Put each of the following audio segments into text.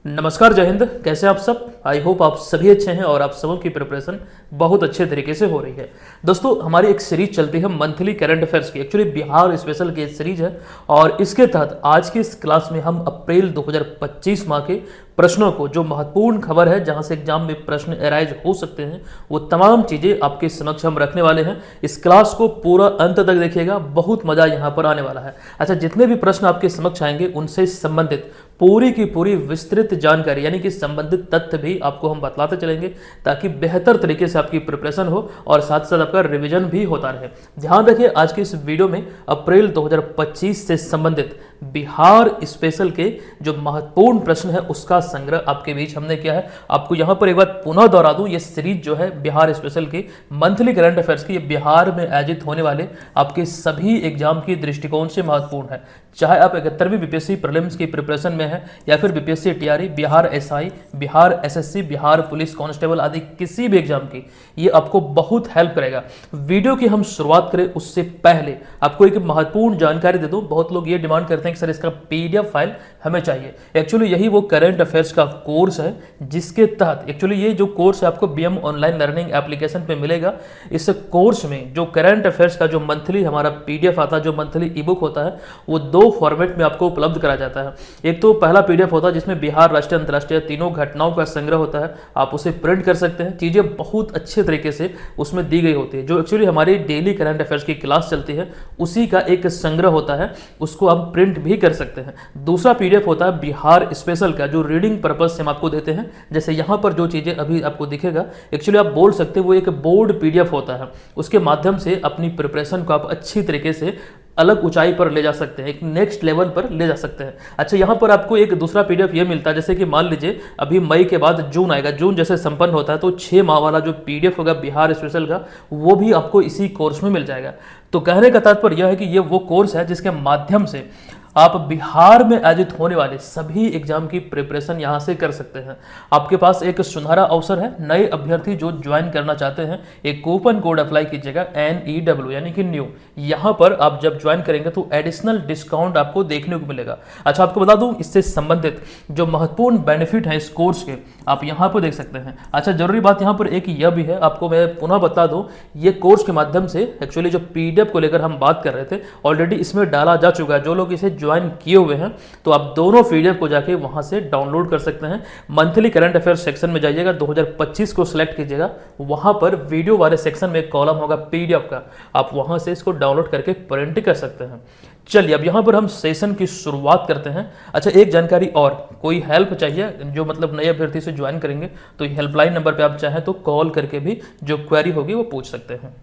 नमस्कार, जय हिंद। कैसे आप सब? आई होप आप सभी अच्छे हैं और आप सबों की प्रिपरेशन बहुत अच्छे तरीके से हो रही है। दोस्तों, हमारी एक सीरीज चलती है मंथली करंट अफेयर्स की। एक्चुअली बिहार स्पेशल की सीरीज है और इसके तहत आज की इस क्लास में हम अप्रैल 2025 माह के प्रश्नों को, जो महत्वपूर्ण खबर है जहां से एग्जाम में प्रश्न एराइज हो सकते हैं, वो तमाम चीजें आपके समक्ष हम रखने वाले हैं। इस क्लास को पूरा अंत तक देखिएगा, बहुत मजा यहां पर आने वाला है। अच्छा, जितने भी प्रश्न आपके समक्ष आएंगे उनसे संबंधित पूरी की पूरी विस्तृत जानकारी यानी कि संबंधित तथ्य भी आपको हम बतलाते चलेंगे, ताकि बेहतर तरीके से आपकी प्रिपरेशन हो और साथ साथ आपका रिवीजन भी होता रहे। ध्यान रखिए, आज की इस वीडियो में अप्रैल 2025 से संबंधित बिहार स्पेशल के जो महत्वपूर्ण प्रश्न है उसका संग्रह आपके बीच हमने किया है। आपको यहां पर एक बार पुनः दोहरा दूं, ये सीरीज जो है बिहार स्पेशल की मंथली करंट अफेयर्स की, ये बिहार में आयोजित होने वाले आपके सभी एग्जाम की दृष्टिकोण से महत्वपूर्ण है। चाहे आप 71वीं बीपीएससी प्रीलिम्स की प्रिपरेशन में है या फिर BPSC TRE, Bihar SI, Bihar SSC, Bihar police constable आदि किसी भी एग्जाम की, ये आपको बहुत हेल्प करेगा। वीडियो की हम शुरुआत करें उससे पहले आपको एक महत्वपूर्ण जानकारी दे दूं। बहुत लोग ये डिमांड करते हैं कि सर इसका पीडीएफ फाइल हमें चाहिए। एक्चुअली यही वो करंट अफेयर्स का कोर्स है जिसके तहत एक्चुअली ये जो कोर्स है आपको बीएम ऑनलाइन लर्निंग एप्लीकेशन पे मिलेगा। इस कोर्स में जो करंट अफेयर्स का जो मंथली हमारा पीडीएफ आता है, जो मंथली ई बुक होता है, वो दो फॉर्मेट में आपको उपलब्ध कराया जाता है। एक तो पहला पीडीएफ होता है जिसमें बिहार, राष्ट्रीय, अंतर्राष्ट्रीय तीनों घटनाओं का संग्रह होता है। आप उसे प्रिंट कर सकते हैं, चीजें बहुत अच्छे तरीके से उसमें दी गई होती है। जो एक्चुअली हमारी डेली करंट अफेयर्स की क्लास चलती है उसी का एक संग्रह होता है, उसको आप प्रिंट भी कर सकते हैं। दूसरा पीडीएफ होता है बिहार स्पेशल का, जो रीडिंग पर्पज से हम आपको देते हैं। जैसे यहाँ पर जो चीजें अभी आपको दिखेगा, एक्चुअली आप बोल सकते हैं वो एक बोर्ड पीडीएफ होता है। उसके माध्यम से अपनी प्रिपरेशन को आप अच्छी तरीके से अलग ऊंचाई पर ले जा सकते हैं, एक नेक्स्ट लेवल पर ले जा सकते हैं। अच्छा, यहाँ पर आपको एक दूसरा पीडीएफ ये मिलता है, जैसे कि मान लीजिए अभी मई के बाद जून आएगा, जून जैसे संपन्न होता है तो 6 माह वाला जो पीडीएफ होगा बिहार स्पेशल का, वो भी आपको इसी कोर्स में मिल जाएगा। तो कहने का तात्पर्य यह है कि ये वो कोर्स है जिसके माध्यम से आप बिहार में आयोजित होने वाले सभी एग्जाम की प्रिपरेशन यहां से कर सकते हैं। आपके पास एक सुनहरा अवसर है, नए अभ्यर्थी जो ज्वाइन करना चाहते हैं, एक कूपन कोड अप्लाई कीजिएगा NEW यानी कि न्यू। यहां पर आप जब ज्वाइन करेंगे तो एडिशनल डिस्काउंट आपको देखने को मिलेगा। अच्छा, आपको बता दूं, इससे संबंधित जो महत्वपूर्ण बेनिफिट है इस कोर्स के, आप यहां पर देख सकते हैं। अच्छा, जरूरी बात यहां पर एक यह भी है, आपको मैं पुनः बता दूं, ये कोर्स के माध्यम से एक्चुअली जो पीडीएफ को लेकर हम बात कर रहे थे ऑलरेडी इसमें डाला जा चुका है। जो लोग इसे ज्वाइन किए हुए हैं तो आप दोनों पीडीएफ को जाके वहां से डाउनलोड कर सकते हैं। मंथली करंट अफेयर्स सेक्शन में जाइएगा, 2025 को सिलेक्ट कीजिएगा, वहां पर वीडियो वाले सेक्शन में एक कॉलम होगा पीडीएफ का, आप वहां से इसको डाउनलोड करके प्रिंट कर सकते हैं। चलिए, अब यहां पर हम सेशन की शुरुआत करते हैं। अच्छा, एक जानकारी और, कोई हेल्प चाहिए जो मतलब नए अभ्यर्थी से ज्वाइन करेंगे तो हेल्पलाइन नंबर पर आप चाहें तो कॉल करके भी जो क्वेरी होगी वो पूछ सकते हैं।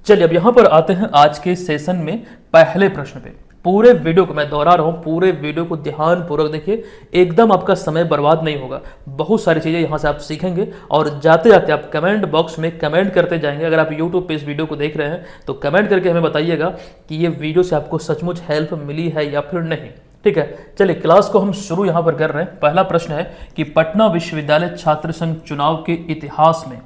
चलिए, अब यहां पर आते हैं आज के सेशन में पहले प्रश्न पे। पूरे वीडियो को मैं दोहरा रहा हूं, पूरे वीडियो को ध्यानपूर्वक देखिए, एकदम आपका समय बर्बाद नहीं होगा। बहुत सारी चीजें यहां से आप सीखेंगे और जाते जाते आप कमेंट बॉक्स में कमेंट करते जाएंगे। अगर आप यूट्यूब पे इस वीडियो को देख रहे हैं तो कमेंट करके हमें बताइएगा कि ये वीडियो से आपको सचमुच हेल्प मिली है या फिर नहीं। ठीक है, चलिए क्लास को हम शुरू यहां पर कर रहे हैं। पहला प्रश्न है कि पटना विश्वविद्यालय छात्र संघ चुनाव के इतिहास में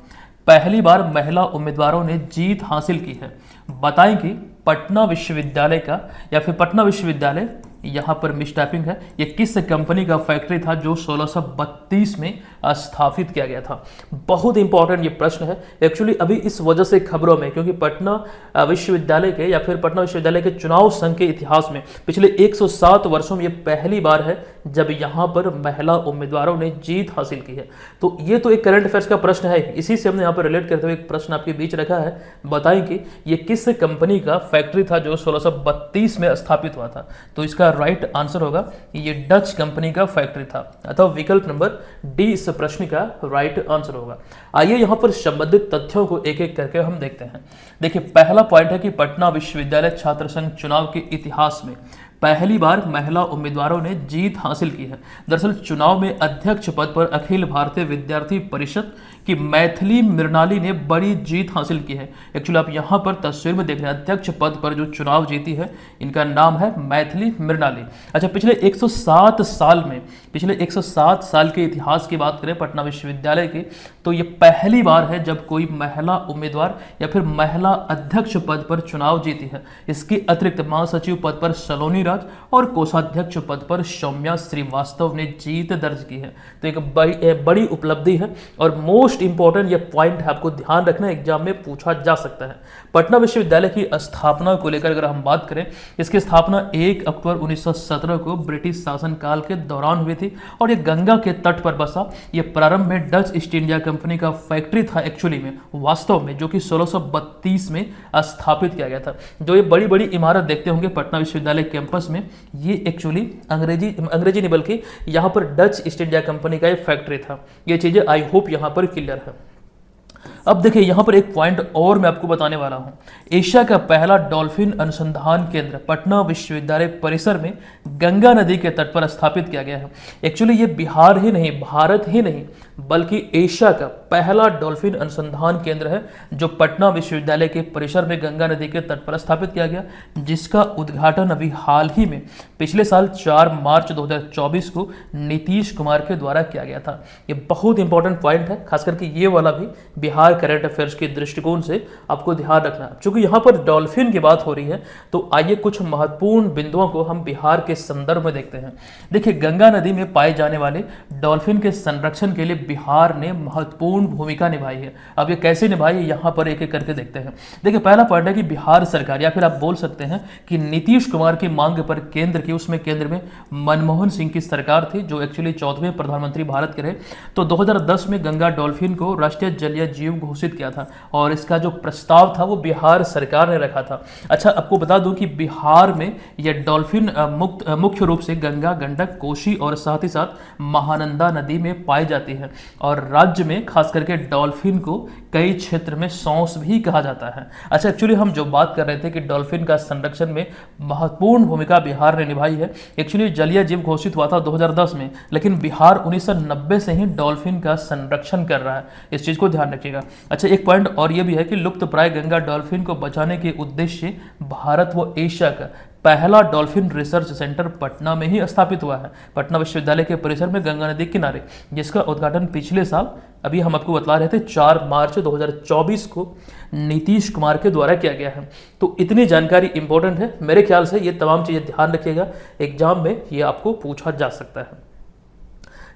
पहली बार महिला उम्मीदवारों ने जीत हासिल की है। बताएं कि पटना विश्वविद्यालय का या फिर पटना विश्वविद्यालय, यहाँ पर मिसटाइपिंग है, ये किस कंपनी का फैक्ट्री था जो 1632 में स्थापित किया गया था। बहुत इंपॉर्टेंट ये प्रश्न है एक्चुअली अभी इस वजह से खबरों में, क्योंकि पटना विश्वविद्यालय के या फिर पटना विश्वविद्यालय के चुनाव संघ के इतिहास में पिछले 107 वर्षों में ये पहली बार है जब यहाँ पर महिला उम्मीदवारों ने जीत हासिल की है। तो ये तो एक करंट अफेयर्स का प्रश्न है, इसी से हमने यहाँ पर रिलेट करते हुए एक प्रश्न आपके बीच रखा है। बताएं कि ये किस कंपनी का फैक्ट्री था जो 1632 में स्थापित हुआ था। तो इसका राइट आंसर होगा ये डच कंपनी का फैक्ट्री था, अथवा विकल्प नंबर डी इस प्रश्न का राइट आंसर होगा। आइए यहां पर संबंधित तथ्यों को एक एक करके हम देखते हैं। देखिए, पहला पॉइंट है कि पटना विश्वविद्यालय छात्र संघ चुनाव के इतिहास में पहली बार महिला उम्मीदवारों ने जीत हासिल की है। दरअसल चुनाव में अध्यक्ष पद पर अखिल भारतीय विद्यार्थी परिषद कि मैथिली मृणाली ने बड़ी जीत हासिल की है। एक्चुअली आप यहाँ पर तस्वीर में देख रहे हैं अध्यक्ष पद पर जो चुनाव जीती है, इनका नाम है मैथिली मृणाली। अच्छा, पिछले 107 साल के इतिहास की बात करें पटना विश्वविद्यालय की, तो ये पहली बार है जब कोई महिला उम्मीदवार या फिर महिला अध्यक्ष पद पर चुनाव जीती है। इसके अतिरिक्त महासचिव पद पर सलोनी राज और कोषाध्यक्ष पद पर सौम्या श्रीवास्तव ने जीत दर्ज की है। तो एक बड़ी उपलब्धि है और मोस्ट इंपॉर्टेंट ये पॉइंट है, आपको ध्यान रखना, एग्जाम में पूछा जा सकता है। पटना विश्वविद्यालय की स्थापना को लेकर अगर हम बात करें, इसकी स्थापना 1 अक्टूबर 1917 को ब्रिटिश शासनकाल के दौरान हुई थी और ये गंगा के तट पर बसा। ये प्रारंभ में डच ईस्ट इंडिया कंपनी का फैक्ट्री था एक्चुअली में, वास्तव में, जो कि 1632 में स्थापित किया गया था। जो ये बड़ी बड़ी इमारत देखते होंगे पटना विश्वविद्यालय कैंपस में, ये एक्चुअली अंग्रेजी नहीं बल्कि यहाँ पर डच ईस्ट इंडिया कंपनी का ये फैक्ट्री था। ये चीजें आई होप यहाँ पर क्लियर है। अब देखिए यहाँ पर एक पॉइंट और मैं आपको बताने वाला हूँ। एशिया का पहला डॉल्फिन अनुसंधान केंद्र पटना विश्वविद्यालय परिसर में गंगा नदी के तट पर स्थापित किया गया है। एक्चुअली ये बिहार ही नहीं, भारत ही नहीं, बल्कि एशिया का पहला डॉल्फिन अनुसंधान केंद्र है जो पटना विश्वविद्यालय के परिसर में गंगा नदी के तट पर स्थापित किया गया, जिसका उद्घाटन अभी हाल ही में पिछले साल 4 मार्च 2024 को नीतीश कुमार के द्वारा किया गया था। ये बहुत इंपॉर्टेंट पॉइंट है, खास करके ये वाला भी बिहार करंट अफेयर्स के दृष्टिकोण से आपको ध्यान रखना है। चूंकि यहाँ पर डॉल्फिन की बात हो रही है, तो आइए कुछ महत्वपूर्ण बिंदुओं को हम बिहार के संदर्भ में देखते हैं। देखिए, गंगा नदी में पाए जाने वाले डॉल्फिन के संरक्षण के लिए बिहार ने महत्वपूर्ण भूमिका निभाई है। अब ये कैसे निभाई है, यहाँ पर एक एक करके देखते हैं। देखिए, पहला पॉइंट है कि बिहार सरकार, या फिर आप बोल सकते हैं कि नीतीश कुमार की मांग पर केंद्र में मनमोहन सिंह की सरकार थी, जो एक्चुअली 14वें प्रधानमंत्री भारत के रहे। तो 2010 में गंगा डॉल्फिन को राष्ट्रीय जलीय जीव घोषित किया था और इसका जो प्रस्ताव था वो बिहार सरकार ने रखा था। अच्छा, आपको बता दूं कि बिहार में यह डॉल्फिन मुख्य रूप से गंगा, गंडक, कोसी और साथ ही साथ महानंदा नदी में पाई जाती है और राज्य में खास करके डॉल्फिन को कई क्षेत्र में सौंस भी कहा जाता है। अच्छा, एक्चुअली हम जो बात कर रहे थे कि डॉल्फिन का संरक्षण में महत्वपूर्ण भूमिका बिहार ने निभाई है। एक्चुअली जलीय जीव घोषित हुआ था 2010 में, लेकिन बिहार 1990 से ही डॉल्फिन का संरक्षण कर रहा है, इस चीज को ध्यान रखिएगा। अच्छा, एक पॉइंट और ये भी है कि लुप्त प्राय गंगा डॉल्फिन को बचाने के उद्देश्य भारत व एशिया का पहला डॉल्फिन रिसर्च सेंटर पटना में ही स्थापित हुआ है, पटना विश्वविद्यालय के परिसर में गंगा नदी किनारे, जिसका उद्घाटन पिछले साल, अभी हम आपको बता रहे थे, 4 मार्च 2024 को नीतीश कुमार के द्वारा किया गया है। तो इतनी जानकारी इंपॉर्टेंट है, मेरे ख्याल से ये तमाम चीजें ध्यान रखिएगा, एग्जाम में ये आपको पूछा जा सकता है।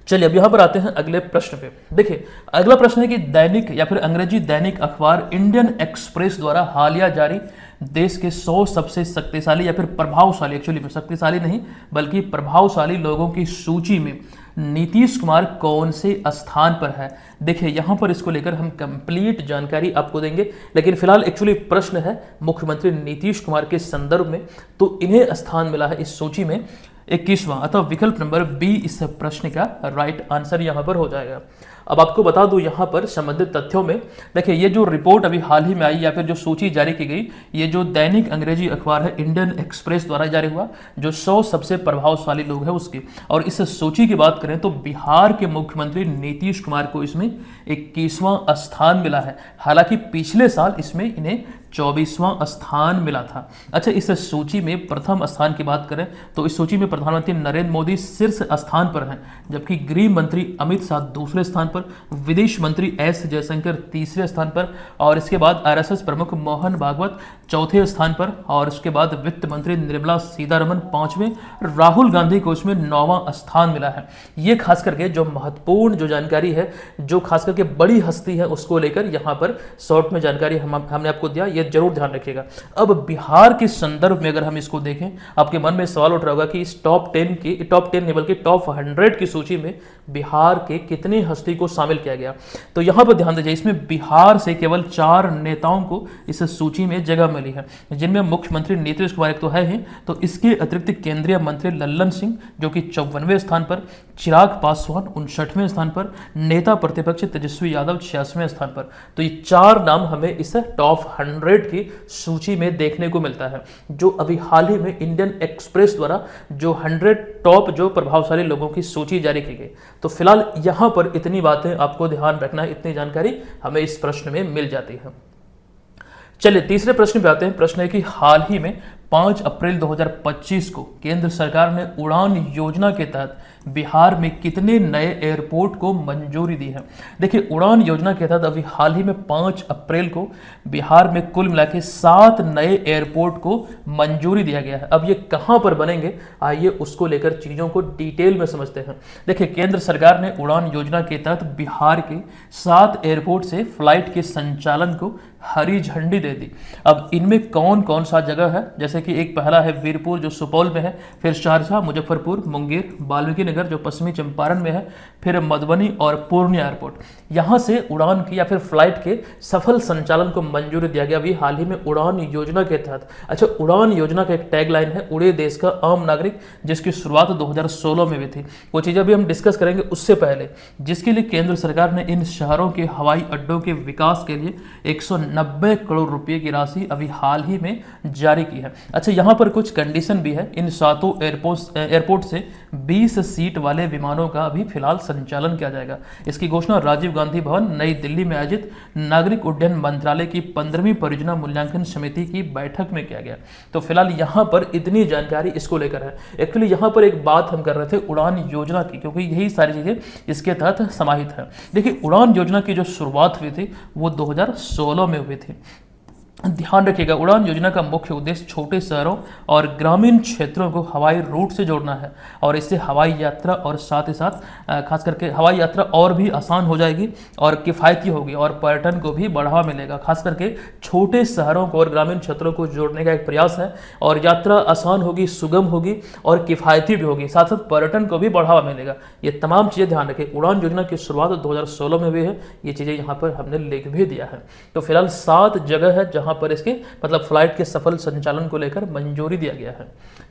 चलिए अब यहां पर आते हैं अगले प्रश्न पे। देखिए, अगला प्रश्न है कि दैनिक या फिर अंग्रेजी दैनिक अखबार इंडियन एक्सप्रेस द्वारा हालिया जारी देश के 100 सबसे शक्तिशाली या फिर प्रभावशाली, एक्चुअली में शक्तिशाली नहीं बल्कि प्रभावशाली लोगों की सूची में नीतीश कुमार कौन से स्थान पर है। देखिए, यहाँ पर इसको लेकर हम कंप्लीट जानकारी आपको देंगे, लेकिन फिलहाल एक्चुअली प्रश्न है मुख्यमंत्री नीतीश कुमार के संदर्भ में, तो इन्हें स्थान मिला है इस सूची में 21वां, अतः विकल्प नंबर बी इस प्रश्न का राइट आंसर यहाँ पर हो जाएगा। अब आपको बता दूं यहाँ पर संबंधित तथ्यों में, देखिए ये जो रिपोर्ट अभी हाल ही में आई या फिर जो सूची जारी की गई, ये जो दैनिक अंग्रेजी अखबार है इंडियन एक्सप्रेस द्वारा जारी हुआ, जो 100 सबसे प्रभावशाली लोग हैं उसकी, और इस सूची की बात करें तो बिहार के मुख्यमंत्री नीतीश कुमार को इसमें 21वां स्थान मिला है। हालांकि पिछले साल इसमें इन्हें 24वां स्थान मिला था। अच्छा, इस सूची में प्रथम स्थान की बात करें तो इस सूची में प्रधानमंत्री नरेंद्र मोदी शीर्ष स्थान पर हैं, जबकि गृह मंत्री अमित शाह दूसरे स्थान पर, विदेश मंत्री एस जयशंकर तीसरे स्थान पर, और इसके बाद आरएसएस प्रमुख मोहन भागवत चौथे स्थान पर, और इसके बाद वित्त मंत्री निर्मला सीतारमण 5वें, राहुल गांधी को इसमें 9वां स्थान मिला है। ये खास करके जो महत्वपूर्ण जो जानकारी है, जो खास करके बड़ी हस्ती है, उसको लेकर यहाँ पर शॉर्ट में जानकारी हमने आपको दिया, ये जरूर ध्यान रखिएगा। अब बिहार के संदर्भ में अगर हम इसको देखें, आपके मन में सवाल उठ रहा होगा कि इस टॉप 10 नहीं बल्कि टॉप 100 की सूची में बिहार के कितनी हस्ती को शामिल किया गया। तो यहां पर ध्यान दीजिए, इसमें बिहार से केवल 4 नेताओं को इस सूची में जगह मिली है, जिनमें मुख्यमंत्री नीतीश कुमार एक तो है ही, तो इसके अतिरिक्त केंद्रीय मंत्री लल्लन सिंह जो कि 54वें स्थान पर, चिराग पासवान 59वें स्थान पर, नेता प्रतिपक्ष तेजस्वी यादव 86वें स्थान पर। तो ये 4 नाम हमें इस टॉप 100 की सूची में देखने को मिलता है, जो अभी हाल ही में इंडियन एक्सप्रेस द्वारा जो 100 टॉप जो प्रभावशाली लोगों की सूची जारी की गई। तो फिलहाल यहां पर इतनी बात बातें आपको ध्यान रखना है, इतनी जानकारी हमें इस प्रश्न में मिल जाती है। चलिए तीसरे प्रश्न पे आते हैं। प्रश्न है कि हाल ही में 5 अप्रैल 2025 को केंद्र सरकार ने उड़ान योजना के तहत बिहार में कितने नए एयरपोर्ट को मंजूरी दी है। देखिए उड़ान योजना के तहत अभी हाल ही में 5 अप्रैल को बिहार में कुल मिला के 7 नए एयरपोर्ट को मंजूरी दिया गया है। अब ये कहां पर बनेंगे, आइए उसको लेकर चीजों को डिटेल में समझते हैं। देखिए केंद्र सरकार ने उड़ान योजना के तहत बिहार के 7 एयरपोर्ट से फ्लाइट के संचालन को हरी झंडी दे दी। अब इनमें कौन कौन सा जगह है, जैसे कि एक पहला है वीरपुर जो सुपौल में है, फिर शारजाह, मुजफ्फरपुर, मुंगेर, वाल्मीकि नगर जो पश्चिमी चंपारण में है, फिर मधुबनी और पूर्णिया एयरपोर्ट। यहां से उड़ान की या फिर फ्लाइट के सफल संचालन को मंजूरी दिया गया अभी हाल ही में उड़ान योजना के तहत। अच्छा, उड़ान योजना का एक टैगलाइन है उड़े देश का आम नागरिक, जिसकी शुरुआत 2016 में हुई थी। वो चीजें भी हम डिस्कस करेंगे। उससे पहले जिसके लिए केंद्र सरकार ने इन शहरों के हवाई अड्डों के विकास के लिए 190 करोड़ रुपए की राशि अभी हाल ही में जारी की है। अच्छा, यहाँ पर कुछ कंडीशन भी है। इन 7 एयरपोर्ट से 20 सीट वाले विमानों का अभी फिलहाल संचालन किया जाएगा। इसकी घोषणा राजीव गांधी भवन नई दिल्ली में आयोजित नागरिक उड्डयन मंत्रालय की 15वीं परियोजना मूल्यांकन समिति की बैठक में किया गया। तो फिलहाल यहाँ पर इतनी जानकारी इसको लेकर है। एक्चुअली यहाँ पर एक बात हम कर रहे थे उड़ान योजना की, क्योंकि यही सारी चीजें इसके तहत समाहित है। देखिए उड़ान योजना की जो शुरुआत हुई थी वो 2016 में हुई थी। ध्यान रखिएगा, उड़ान योजना का मुख्य उद्देश्य छोटे शहरों और ग्रामीण क्षेत्रों को हवाई रूट से जोड़ना है और इससे हवाई यात्रा और साथ ही साथ खास करके हवाई यात्रा और भी आसान हो जाएगी और किफ़ायती होगी और पर्यटन को भी बढ़ावा मिलेगा। खास करके छोटे शहरों को और ग्रामीण क्षेत्रों को जोड़ने का एक प्रयास है और यात्रा आसान होगी, सुगम होगी और किफ़ायती भी होगी, साथ साथ पर्यटन को भी बढ़ावा मिलेगा। ये तमाम चीज़ें ध्यान रखें। उड़ान योजना की शुरुआत 2016 में हुई है, ये चीज़ें यहाँ पर हमने लिख भी दिया है। तो फिलहाल 7 जगह है जहाँ पर इसके मतलब फ्लाइट के सफल संचालन को लेकर मंजूरी दिया गया है।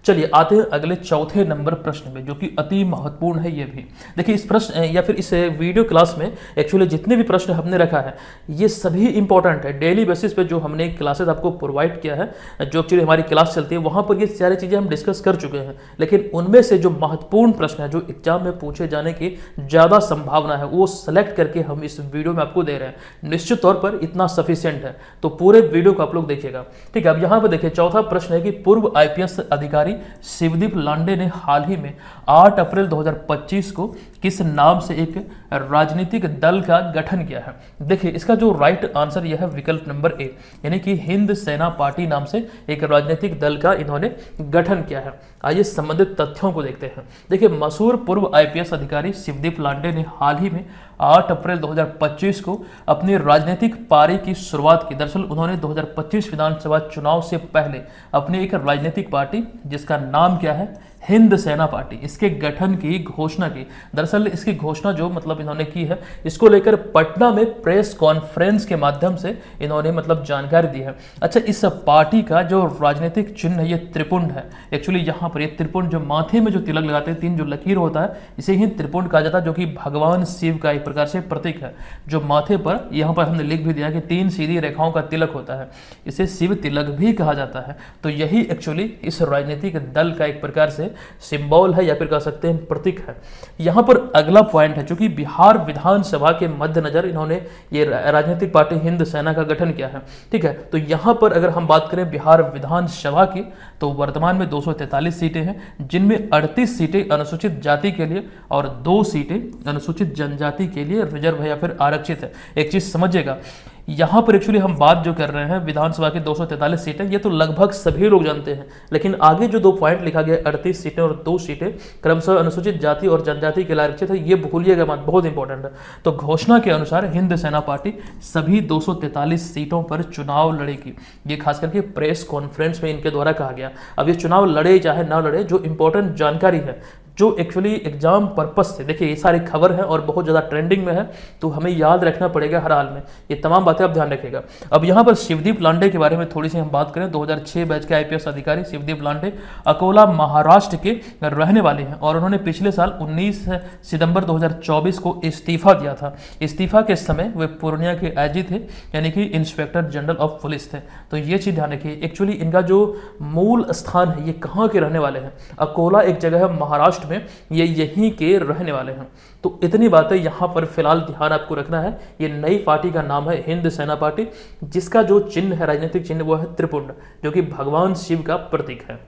चलिए आते हैं अगले चौथे नंबर प्रश्न में, जो कि अति महत्वपूर्ण है। ये भी देखिए इस प्रश्न या फिर इस वीडियो क्लास में एक्चुअली जितने भी प्रश्न हमने रखा है ये सभी इंपॉर्टेंट है। डेली बेसिस पे जो हमने क्लासेस आपको प्रोवाइड किया है, जो एक्चुअली हमारी क्लास चलती है, वहां पर ये सारी चीजें हम डिस्कस कर चुके हैं। लेकिन उनमें से जो महत्वपूर्ण प्रश्न है, जो एग्जाम में पूछे जाने की ज्यादा संभावना है, वो सेलेक्ट करके हम इस वीडियो में आपको दे रहे हैं। निश्चित तौर पर इतना सफिशियंट है, तो पूरे वीडियो को आप लोग देखिएगा। ठीक है, अब यहां पर देखिए चौथा प्रश्न है कि पूर्व आईपीएस अधिकारी शिवदीप लांडे ने हाल ही में 8 अप्रैल 2025 को किस नाम से एक राजनीतिक दल का गठन किया है। देखिए इसका जो राइट आंसर यह है विकल्प नंबर ए, यानी कि हिंद सेना पार्टी नाम से एक राजनीतिक दल का इन्होंने गठन किया है। आइए संबंधित तथ्यों को देखते हैं। देखिए मशहूर पूर्व आईपीएस अधिकारी शिवदीप लांडे ने हाल ही में 8 अप्रैल 2025 को अपनी राजनीतिक पारी की शुरुआत की। दरअसल उन्होंने 2025 विधानसभा चुनाव से पहले अपनी एक राजनीतिक पार्टी जिसका नाम क्या है, हिंद सेना पार्टी, इसके गठन की घोषणा की। दरअसल इसकी घोषणा जो मतलब इन्होंने की है, इसको लेकर पटना में प्रेस कॉन्फ्रेंस के माध्यम से इन्होंने मतलब जानकारी दी है। अच्छा, इस पार्टी का जो राजनीतिक चिन्ह है ये त्रिपुंड है। एक्चुअली यहाँ पर ये त्रिपुंड जो माथे में जो तिलक लगाते हैं, 3 जो लकीर होता है, इसे ही त्रिपुंड कहा जाता है, जो कि भगवान शिव का एक प्रकार से प्रतीक है। जो माथे पर यहाँ पर हमने लिख भी दिया कि 3 सीधी रेखाओं का तिलक होता है, इसे शिव तिलक भी कहा जाता है। तो यही एक्चुअली इस राजनीतिक दल का एक प्रकार से सिंबल है या फिर कह सकते हैं प्रतीक है। यहां पर अगला पॉइंट है, चूंकि बिहार विधानसभा के मद्देनजर इन्होंने ये राजनीतिक पार्टी हिंद सेना का गठन किया है। ठीक है, तो यहां पर अगर हम बात करें बिहार विधानसभा की, तो वर्तमान में 243 सीटें हैं, जिनमें 38 सीटें अनुसूचित जाति के लिए और 2 सीटें अनुसूचित जनजाति के लिए रिजर्व है या फिर आरक्षित है। एक चीज समझिएगा, यहाँ पर एक्चुअली हम बात जो कर रहे हैं विधानसभा की 243 सीटें, ये तो लगभग सभी लोग जानते हैं, लेकिन आगे जो 2 पॉइंट लिखा गया 38 सीटें और 2 सीटें क्रमशः अनुसूचित जाति और जनजाति के लिए आरक्षित है, ये भूलिएगा मत, बहुत इंपॉर्टेंट है। तो घोषणा के अनुसार हिंद सेना पार्टी सभी 243 सीटों पर चुनाव लड़ेगी। ये खास करके प्रेस कॉन्फ्रेंस में इनके द्वारा कहा गया। अब ये चुनाव लड़े चाहे ना लड़े, जो इंपॉर्टेंट जानकारी है जो एक्चुअली एग्जाम पर्पस से, देखिए ये सारी खबर है और बहुत ज़्यादा ट्रेंडिंग में है, तो हमें याद रखना पड़ेगा हर हाल में। ये तमाम बातें आप ध्यान रखिएगा। अब यहाँ पर शिवदीप लांडे के बारे में थोड़ी सी हम बात करें। 2006 बैच के आईपीएस अधिकारी शिवदीप लांडे अकोला महाराष्ट्र के रहने वाले हैं और उन्होंने पिछले साल 19 सितंबर 2024 को इस्तीफा दिया था। इस्तीफा के समय वे पूर्णिया के आईजी थे, यानी कि इंस्पेक्टर जनरल ऑफ पुलिस थे। तो ये चीज़ ध्यान रखिए। एक्चुअली इनका जो मूल स्थान है ये कहाँ के रहने वाले हैं, अकोला एक जगह है महाराष्ट्र में ये यहीं के रहने वाले हैं। तो इतनी बातें यहाँ पर फिलहाल ध्यान आपको रखना है। ये नई पार्टी का नाम है हिंद सेना पार्टी, जिसका जो चिन्ह है, राजनीतिक चिन्ह, वो है त्रिपुंड, जो कि भगवान शिव का प्रतीक है।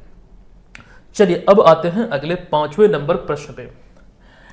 चलिए अब आते हैं अगले 5वें नंबर प्रश्न पे।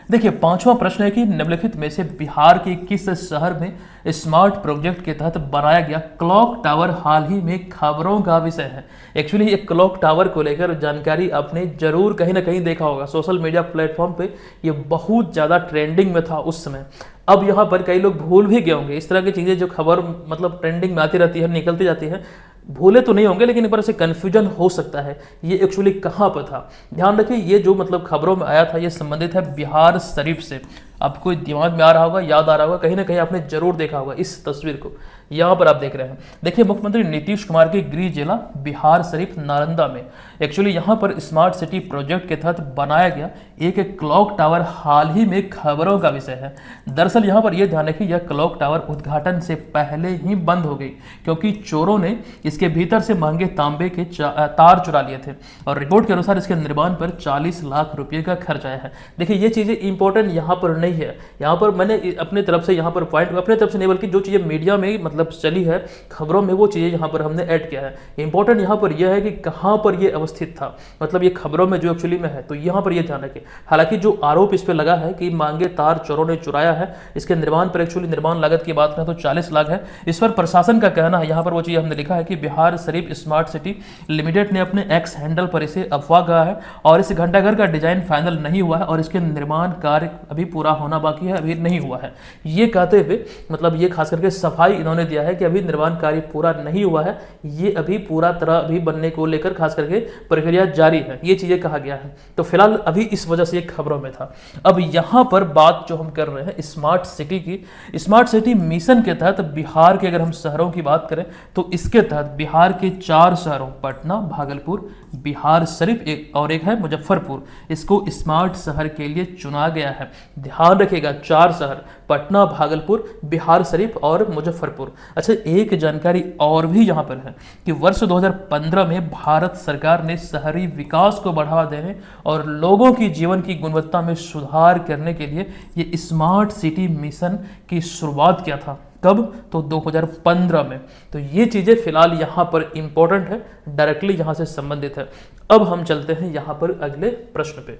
देखिए 5वां प्रश्न है कि निम्नलिखित में से बिहार के किस शहर में स्मार्ट प्रोजेक्ट के तहत बनाया गया क्लॉक टावर हाल ही में खबरों का विषय है। एक्चुअली ये क्लॉक टावर को लेकर जानकारी आपने जरूर कहीं ना कहीं देखा होगा, सोशल मीडिया प्लेटफॉर्म पे ये बहुत ज़्यादा ट्रेंडिंग में था उस समय। अब यहाँ पर कई लोग भूल भी गए होंगे, इस तरह की चीज़ें जो खबर मतलब ट्रेंडिंग में आती रहती है, निकलती जाती है, भूले तो नहीं होंगे, लेकिन एक बार से कन्फ्यूजन हो सकता है ये एक्चुअली कहाँ पर था। ध्यान रखिए ये जो मतलब खबरों में आया था ये संबंधित है बिहार शरीफ से। आपको दिमाग में आ रहा होगा, याद आ रहा होगा, कहीं ना कहीं आपने जरूर देखा होगा इस तस्वीर को, यहाँ पर आप देख रहे हैं। देखिए मुख्यमंत्री नीतीश कुमार के गृह जिला बिहार शरीफ नालंदा में एक्चुअली यहाँ पर स्मार्ट सिटी प्रोजेक्ट के तहत बनाया गया एक क्लॉक टावर हाल ही में खबरों का विषय है। दरअसल यहाँ पर यह ध्यान रखिए यह क्लॉक टावर उद्घाटन से पहले ही बंद हो गई, क्योंकि चोरों ने इसके भीतर से महंगे तांबे के तार चुरा लिए थे और रिपोर्ट के अनुसार इसके निर्माण पर 40 लाख रुपये का खर्च आया है। देखिए ये चीज़ें इंपॉर्टेंट यहाँ पर नहीं है, यहाँ पर मैंने अपने तरफ से यहाँ पर पॉइंट अपने तरफ से नहीं बल्कि जो चीज़ें मीडिया में मतलब चली है खबरों में वो चीज़ें यहाँ पर हमने ऐड किया है। इंपॉर्टेंट यहाँ पर यह है कि कहाँ पर ये अवस्थित था, मतलब ये खबरों में जो एक्चुअली में है, तो यहाँ पर ये ध्यान रखें। हालांकि जो आरोप इस पर लगा है कि महंगे तार चोरों ने चुराया है, इसके निर्माण पर एक्चुअली निर्माण लागत की बात करें तो 40 लाख है। इस पर प्रशासन का कहना है, यहाँ पर वो चीज़ हमने लिखा है कि Bihar Sharif smart city limited ने अपने एक्स हैंडल पर इसे अफवाह कहा है और इस घंटाघर का डिजाइन फाइनल नहीं हुआ है और इसके निर्माण कार्य अभी पूरा होना बाकी है, अभी नहीं हुआ है। ये कहते हुए मतलब ये खास करके सफाई इन्होंने दिया है कि अभी निर्माण कार्य पूरा नहीं हुआ है, ये अभी पूरा तरह अभी बनने को लेकर खास करके प्रक्रिया जारी है, ये चीजें कहा गया है। तो फिलहाल अभी इस वजह से ये खबरों में था। अब यहाँ पर बात जो हम कर रहे हैं स्मार्ट सिटी की, स्मार्ट सिटी मिशन के तहत बिहार के अगर हम शहरों की बात करें तो इसके तहत बिहार के 4 शहरों पटना, भागलपुर, बिहार शरीफ और एक है मुजफ्फरपुर, इसको स्मार्ट शहर के लिए चुना गया है। ध्यान रखिएगा 4 शहर पटना, भागलपुर, बिहार शरीफ और मुजफ्फरपुर। अच्छा एक जानकारी और भी यहाँ पर है कि वर्ष 2015 में भारत सरकार ने शहरी विकास को बढ़ावा देने और लोगों की जीवन की गुणवत्ता में सुधार करने के लिए ये स्मार्ट सिटी मिशन की शुरुआत किया था। कब? तो 2015 में। तो ये चीज़ें फिलहाल यहाँ पर इंपॉर्टेंट है, डायरेक्टली यहाँ से संबंधित है। अब हम चलते हैं यहाँ पर अगले प्रश्न पे।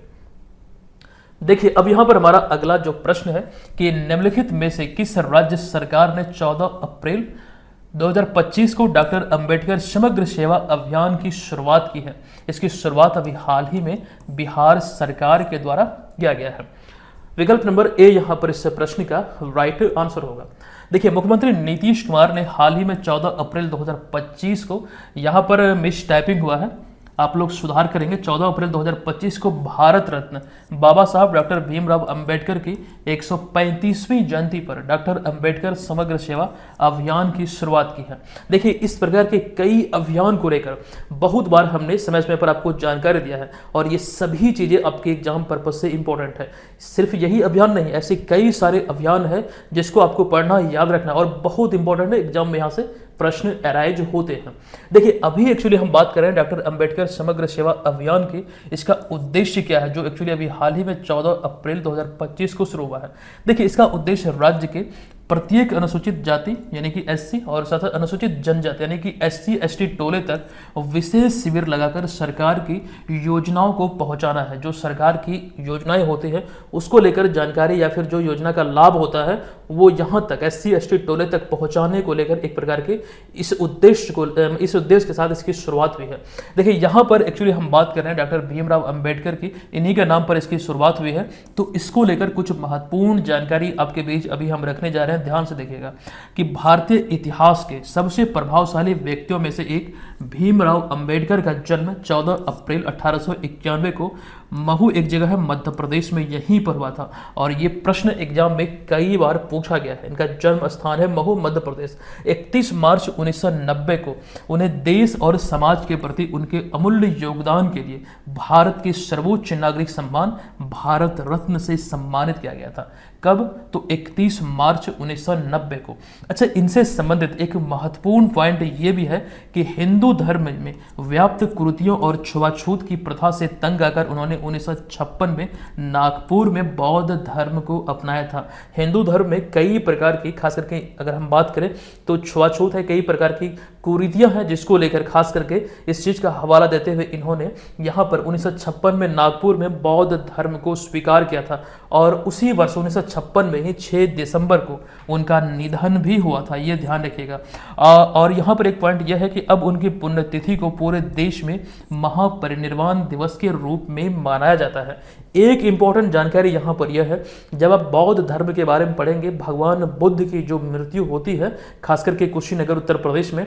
देखिए अब यहाँ पर हमारा अगला जो प्रश्न है कि निम्नलिखित में से किस राज्य सरकार ने 14 अप्रैल 2025 को डॉक्टर अंबेडकर समग्र सेवा अभियान की शुरुआत की है। इसकी शुरुआत अभी हाल ही में बिहार सरकार के द्वारा किया गया है। विकल्प नंबर ए यहाँ पर इस प्रश्न का राइट आंसर होगा। देखिए मुख्यमंत्री नीतीश कुमार ने हाल ही में 14 अप्रैल 2025 को यहाँ पर मिस टाइपिंग हुआ है, आप लोग सुधार करेंगे। 14 अप्रैल 2025 को भारत रत्न बाबा साहब डॉक्टर भीमराव अंबेडकर की 135वीं जयंती पर डॉक्टर अंबेडकर समग्र सेवा अभियान की शुरुआत की है। देखिए इस प्रकार के कई अभियान को लेकर बहुत बार हमने समय समय पर आपको जानकारी दिया है और ये सभी चीज़ें आपके एग्जाम पर्पज से इंपॉर्टेंट है। सिर्फ यही अभियान नहीं, ऐसे कई सारे अभियान है जिसको आपको पढ़ना, याद रखना और बहुत इंपॉर्टेंट है, एग्जाम में यहाँ से प्रश्न अराइज होते हैं। देखिए अभी एक्चुअली हम बात कर रहे हैं डॉक्टर अंबेडकर समग्र सेवा अभियान की, इसका उद्देश्य क्या है जो एक्चुअली अभी हाल ही में 14 अप्रैल 2025 को शुरू हुआ है। देखिए इसका उद्देश्य राज्य के प्रत्येक अनुसूचित जाति यानी कि एससी और साथ अनुसूचित जनजाति यानी कि एससी एसटी टोले तक विशेष शिविर लगाकर सरकार की योजनाओं को पहुंचाना है। जो सरकार की योजनाएं होती है उसको लेकर जानकारी या फिर जो योजना का लाभ होता है वो यहाँ तक एससी एसटी टोले तक पहुंचाने को लेकर एक प्रकार के इस उद्देश्य के साथ इसकी शुरुआत हुई है। देखिए यहाँ पर एक्चुअली हम बात कर रहे हैं डॉक्टर भीमराव अंबेडकर की, इन्हीं के नाम पर इसकी शुरुआत हुई है। तो इसको लेकर कुछ महत्वपूर्ण जानकारी आपके बीच अभी हम रखने जा रहे हैं, ध्यान से देखिएगा कि भारतीय इतिहास के सबसे प्रभावशाली व्यक्तियों में से एक भीमराव अंबेडकर का जन्म 14 अप्रैल 1891 को महू एक जगह है मध्य प्रदेश में, यहीं पर हुआ था। और ये प्रश्न एग्जाम में कई बार पूछ पूछा गया है। इनका जन्म स्थान है महू, मध्य प्रदेश। 31 मार्च 1990 को उन्हें देश और समाज के प्रति उनके अमूल्य योगदान के लिए भारत के सर्वोच्च नागरिक सम्मान भारत रत्न से सम्मानित किया गया था। कब? तो 31 मार्च 1990 को। अच्छा, इनसे संबंधित एक महत्वपूर्ण पॉइंट ये भी है कि हिंदू धर्म में व्याप्त कुरीतियों और छुआछूत की प्रथा से तंग आकर उन्होंने 1956 में नागपुर में बौद्ध धर्म को अपनाया था। हिंदू धर्म में कई प्रकार की, खास करके अगर हम बात करें तो छुआछूत है, कई प्रकार की कुरीतियां हैं, जिसको लेकर खास करके इस चीज का हवाला देते हुए इन्होंने यहाँ पर 1956 में नागपुर में बौद्ध धर्म को स्वीकार किया था। और उसी वर्ष 1956 में ही 6 दिसंबर को उनका निधन भी हुआ था, ये ध्यान रखिएगा। और यहाँ पर एक पॉइंट यह है कि अब उनकी पुण्यतिथि को पूरे देश में महापरिनिर्वाण दिवस के रूप में मनाया जाता है। एक इंपॉर्टेंट जानकारी यहाँ पर यह है, जब आप बौद्ध धर्म के बारे में पढ़ेंगे, भगवान बुद्ध की जो मृत्यु होती है खास करके कुशीनगर उत्तर प्रदेश में,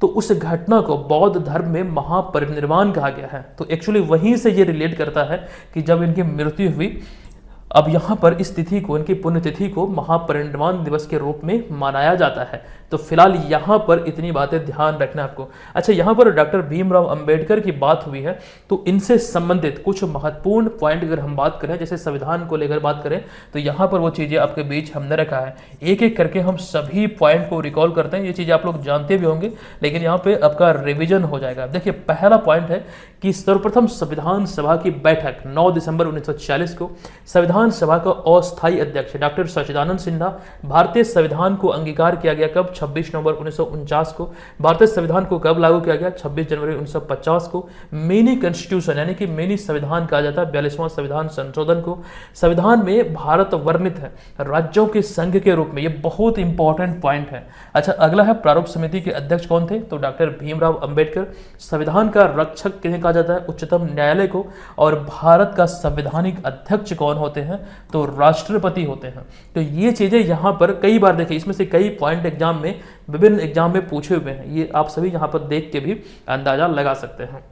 तो उस घटना को बौद्ध धर्म में महापरिनिर्वाण कहा गया है। तो एक्चुअली वहीं से ये रिलेट करता है कि जब इनकी मृत्यु हुई, अब यहाँ पर इस तिथि को, इनकी पुण्यतिथि को महापरिनिर्वाण दिवस के रूप में मनाया जाता है। तो फिलहाल यहाँ पर इतनी बातें ध्यान रखना आपको। अच्छा, यहाँ पर डॉक्टर भीमराव अंबेडकर की बात हुई है, तो इनसे संबंधित कुछ महत्वपूर्ण पॉइंट अगर हम बात करें, जैसे संविधान को लेकर बात करें, तो यहाँ पर वो चीज़ें आपके बीच हमने रखा है। एक एक करके हम सभी पॉइंट को रिकॉल करते हैं। ये चीज़ें आप लोग जानते भी होंगे, लेकिन यहाँ पे आपका रिविजन हो जाएगा। देखिए, पहला पॉइंट है कि सर्वप्रथम संविधान सभा की बैठक 9 दिसंबर 1946 को संविधान सभा का अस्थायी अध्यक्ष डॉक्टर सच्चिदानंद सिन्हा, भारतीय संविधान को अंगीकार किया गया कब? 26 नवंबर 1949 को। भारतीय संविधान को कब लागू किया गया? 26 जनवरी 1950 को। मिनी कॉन्स्टिट्यूशन यानी कि मिनी संविधान कहा जाता है 42वां संविधान संशोधन को। संविधान में भारत वर्णित है राज्यों के संघ के रूप में, ये बहुत इंपॉर्टेंट पॉइंट है। अच्छा, अगला है प्रारूप समिति के अध्यक्ष कौन थे? तो डॉक्टर भीमराव अंबेडकर। संविधान का रक्षक किन्हें कहा जाता है? उच्चतम न्यायालय को। और भारत का संवैधानिक अध्यक्ष कौन होते हैं? तो राष्ट्रपति होते हैं। तो ये चीजें यहाँ पर कई बार देखिए, इसमें से कई पॉइंट एग्जाम में, विभिन्न एग्जाम में पूछे हुए हैं, ये आप सभी यहाँ पर देख के भी अंदाजा लगा सकते हैं।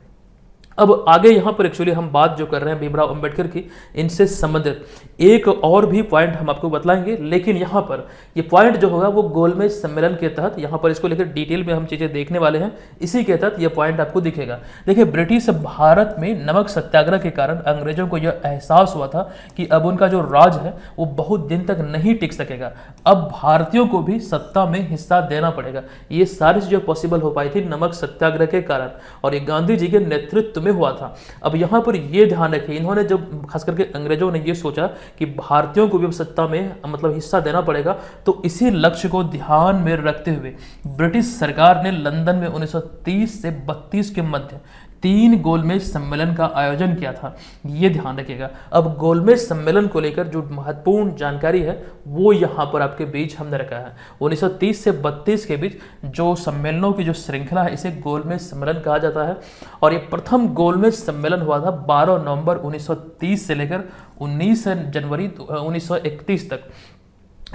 अब आगे यहाँ पर एक्चुअली हम बात जो कर रहे हैं भीमराव अंबेडकर की, इनसे संबंधित एक और भी पॉइंट हम आपको बतलाएंगे, लेकिन यहाँ पर ये पॉइंट जो होगा वो गोलमेज सम्मेलन के तहत, यहाँ पर इसको लेकर डिटेल में हम चीज़ें देखने वाले हैं, इसी के तहत ये पॉइंट आपको दिखेगा। देखिए, ब्रिटिश भारत में नमक सत्याग्रह के कारण अंग्रेजों को यह एहसास हुआ था कि अब उनका जो राज है वो बहुत दिन तक नहीं टिक सकेगा, अब भारतीयों को भी सत्ता में हिस्सा देना पड़ेगा। ये सारी चीज़ें पॉसिबल हो पाई थी नमक सत्याग्रह के कारण, और ये गांधी जी के नेतृत्व में हुआ था। अब यहाँ पर ये ध्यान रखिए, इन्होंने जब खास करके अंग्रेजों ने ये सोचा कि भारतीयों को भी सत्ता में मतलब हिस्सा देना पड़ेगा, तो इसी लक्ष्य को ध्यान में रखते हुए ब्रिटिश सरकार ने लंदन में 1930 से 32 के मध्य 3 गोलमेज सम्मेलन का आयोजन किया था, ये ध्यान रखिएगा। अब गोलमेज सम्मेलन को लेकर जो महत्वपूर्ण जानकारी है वो यहाँ पर आपके बीच हमने रखा है। 1930 से 32 के बीच जो सम्मेलनों की जो श्रृंखला है इसे गोलमेज सम्मेलन कहा जाता है, और ये प्रथम गोलमेज सम्मेलन हुआ था 12 नवंबर 1930 से लेकर 19 जनवरी 1931 तक।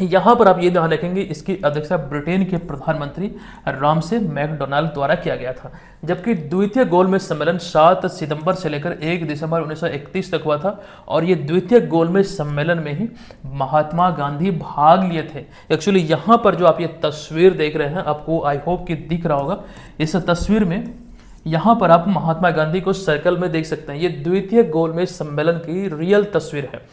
यहाँ पर आप ये ध्यान रखेंगे, इसकी अध्यक्षता ब्रिटेन के प्रधानमंत्री रामसे मैकडोनाल्ड द्वारा किया गया था, जबकि द्वितीय गोलमेज सम्मेलन 7 सितंबर से लेकर 1 दिसंबर 1931 तक हुआ था, और ये द्वितीय गोलमेज सम्मेलन में ही महात्मा गांधी भाग लिए थे। एक्चुअली यहाँ पर जो आप ये तस्वीर देख रहे हैं, आपको आई होप कि दिख रहा होगा, इस तस्वीर में यहाँ पर आप महात्मा गांधी को सर्कल में देख सकते हैं। ये द्वितीय गोलमेज सम्मेलन की रियल तस्वीर है।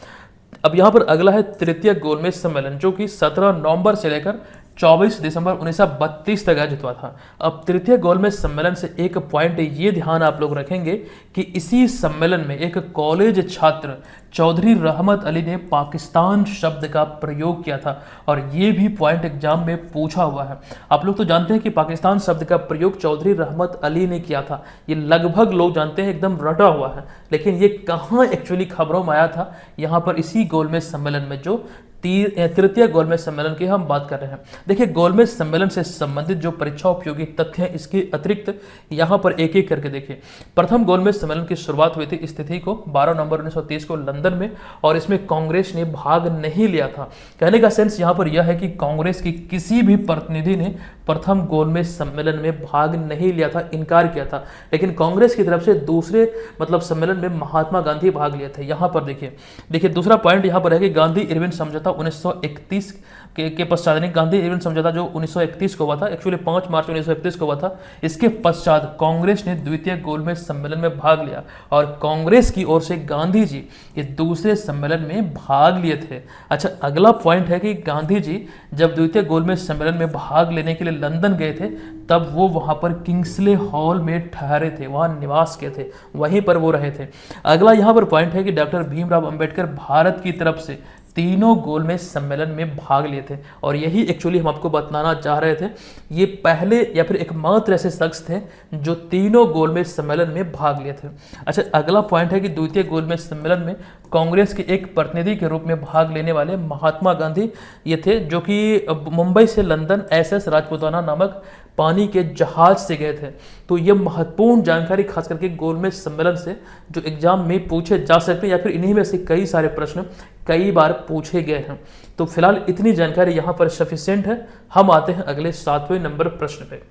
अब यहाँ पर अगला है तृतीय गोलमेज सम्मेलन, जो कि 17 नवंबर से लेकर 24 दिसंबर 1932 तक आयोजित हुआ था। अब तृतीय गोलमेज सम्मेलन से एक पॉइंट ये ध्यान आप लोग रखेंगे कि इसी सम्मेलन में एक कॉलेज छात्र चौधरी रहमत अली ने पाकिस्तान शब्द का प्रयोग किया था, और ये भी पॉइंट एग्जाम में पूछा हुआ है। आप लोग तो जानते हैं कि पाकिस्तान शब्द का प्रयोग चौधरी रहमत अली ने किया था, ये लगभग लोग जानते हैं, एकदम रटा हुआ है, लेकिन ये कहाँ एक्चुअली खबरों में आया था? यहाँ पर इसी गोलमेज सम्मेलन में, जो तृतीय गोलमेज सम्मेलन की हम बात कर रहे हैं। देखिए, गोलमेज सम्मेलन से संबंधित जो परीक्षा उपयोगी तथ्य हैं, इसके अतिरिक्त यहाँ पर एक एक करके देखिए। प्रथम गोलमेज सम्मेलन की शुरुआत हुई थी इस तिथि को 12 नवंबर 1930 को लंदन में, और इसमें कांग्रेस ने भाग नहीं लिया था। कहने का सेंस यहाँ पर यह है कि कांग्रेस की किसी भी प्रतिनिधि ने प्रथम गोलमेज सम्मेलन में भाग नहीं लिया था, इनकार किया था, लेकिन कांग्रेस की तरफ से दूसरे मतलब सम्मेलन में महात्मा गांधी भाग लिए थे। यहाँ पर देखिए दूसरा पॉइंट यहाँ पर है कि गांधी इरविन समझौता था 1931 के पश्चात, यानी गांधी एवेन समझौता जो 1931 को हुआ था, एक्चुअली 5 मार्च 1931 को हुआ था। इसके पश्चात कांग्रेस ने द्वितीय गोलमेज सम्मेलन में भाग लिया और कांग्रेस की ओर से गांधी जी ये दूसरे सम्मेलन में भाग लिए थे। अच्छा, अगला पॉइंट है कि गांधी जी जब द्वितीय गोलमेज सम्मेलन में भाग लेने के लिए लंदन गए थे, तब वो वहां पर किंग्सले हॉल में ठहरे थे, वहां निवास किए थे, वहीं पर वो रहे थे। अगला यहाँ पर पॉइंट है कि डॉक्टर भीमराव अंबेडकर भारत की तरफ से तीनों गोलमेज सम्मेलन में भाग लिए थे, और यही एक्चुअली हम आपको बताना चाह रहे थे। ये पहले या फिर एकमात्र ऐसे शख्स थे जो तीनों गोलमेज सम्मेलन में भाग लिए थे। अच्छा, अगला पॉइंट है कि द्वितीय गोलमेज सम्मेलन में कांग्रेस के एक प्रतिनिधि के रूप में भाग लेने वाले महात्मा गांधी ये थे, जो कि मुंबई से लंदन SS राजपुताना नामक पानी के जहाज से गए थे। तो ये महत्वपूर्ण जानकारी खास करके गोलमेज सम्मेलन से जो एग्जाम में पूछे जा सकते हैं, या फिर इन्हीं में से कई सारे प्रश्न कई बार पूछे गए हैं। तो फिलहाल इतनी जानकारी यहाँ पर सफिशिएंट है। हम आते हैं अगले 7वें नंबर प्रश्न पे।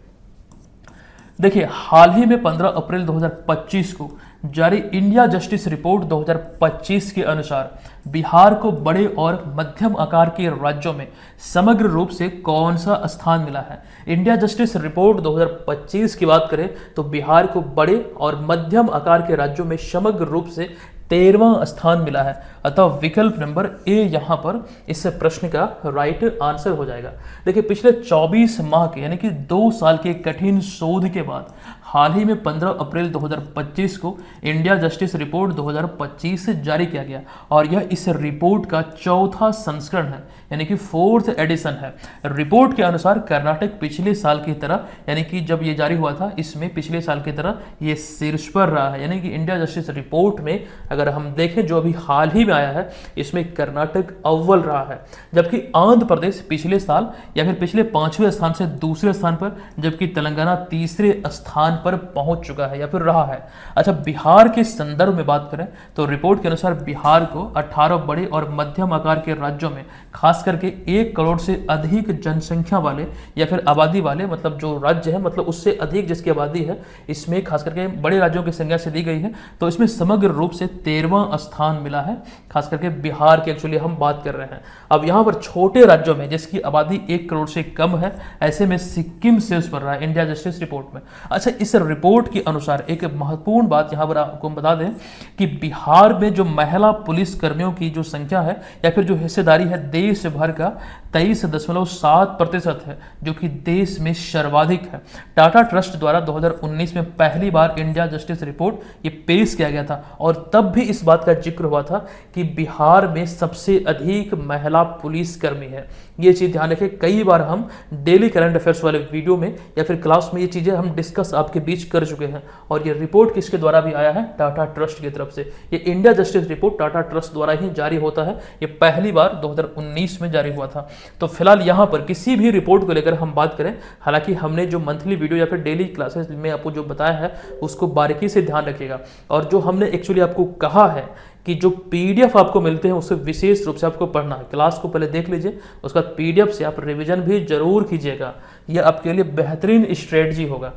देखिए, हाल ही में 15 अप्रैल 2025 को जारी इंडिया जस्टिस रिपोर्ट 2025 के अनुसार बिहार को बड़े और मध्यम आकार के राज्यों में समग्र रूप से कौन सा स्थान मिला है? इंडिया जस्टिस रिपोर्ट 2025 की बात करें तो बिहार को बड़े और मध्यम आकार के राज्यों में समग्र रूप से 13वां स्थान मिला है। अतः विकल्प नंबर ए यहां पर इस प्रश्न का राइट आंसर हो जाएगा। देखिए, पिछले 24 माह के यानी कि 2 साल के कठिन शोध के बाद हाल ही में 15 अप्रैल 2025 को इंडिया जस्टिस रिपोर्ट 2025 जारी किया गया, और यह इस रिपोर्ट का 4था संस्करण है, यानी कि 4th एडिशन है। रिपोर्ट के अनुसार कर्नाटक पिछले साल की तरह, यानी कि जब ये जारी हुआ था, इसमें पिछले साल की तरह ये शीर्ष पर रहा है। यानी कि इंडिया जस्टिस रिपोर्ट में अगर हम देखें जो अभी हाल ही में आया है, इसमें कर्नाटक अव्वल रहा है, जबकि आंध्र प्रदेश पिछले साल या फिर पिछले 5वें स्थान से दूसरे स्थान पर, जबकि तेलंगाना तीसरे स्थान पर पहुंच चुका है या फिर रहा है। अच्छा, बिहार के संदर्भ में बात करें तो रिपोर्ट के अनुसार बिहार को 18 बड़े और मध्यम आकार के राज्यों में खास करके 1 करोड़ से अधिक जनसंख्या वाले या फिर आबादी वाले, मतलब जो राज्य है मतलब उससे अधिक जिसकी आबादी है, इसमें खास करके बड़े राज्यों की संख्या से दी गई है। तो इसमें समग्र रूप से 13वां स्थान मिला है, खास करके बिहार की एक्चुअली हम बात कर रहे हैं। अब यहाँ पर छोटे राज्यों में जिसकी आबादी 1 करोड़ से कम है, ऐसे में सिक्किम शीर्ष पर रहा है इंडिया जस्टिस रिपोर्ट में। अच्छा, इस रिपोर्ट के अनुसार एक महत्वपूर्ण बात यहाँ पर आपको बता दें कि बिहार में जो महिला पुलिस कर्मियों की जो संख्या है या फिर जो हिस्सेदारी है देश भर का 23.7% है, जो कि देश में सर्वाधिक है। टाटा ट्रस्ट द्वारा 2019 में पहली बार इंडिया जस्टिस रिपोर्ट ये पेश किया गया था, और तब भी इस बात का जिक्र हुआ था कि बिहार में सबसे अधिक महिला पुलिसकर्मी है। ये चीज ध्यान रखें, कई बार हम डेली करंट अफेयर्स वाले वीडियो में या फिर क्लास में ये चीजें हम डिस्कस आपके बीच कर चुके हैं। और ये रिपोर्ट किसके द्वारा भी आया है? टाटा ट्रस्ट की तरफ से। ये India justice report Tata trust द्वारा ही जारी होता है, ये पहली बार 2019 में जारी हुआ था। तो फिलहाल यहाँ पर किसी भी रिपोर्ट को लेकर हम बात करें, हालांकि हमने जो मंथली वीडियो या फिर डेली क्लासेस में आपको जो बताया है उसको बारीकी से ध्यान रखिएगा, और जो हमने एक्चुअली आपको कहा है कि जो PDF आपको मिलते हैं उसे विशेष रूप से आपको पढ़ना है। क्लास को पहले देख लीजिए, उसका PDF से आप रिवीजन भी जरूर कीजिएगा, यह आपके लिए बेहतरीन स्ट्रेटजी होगा।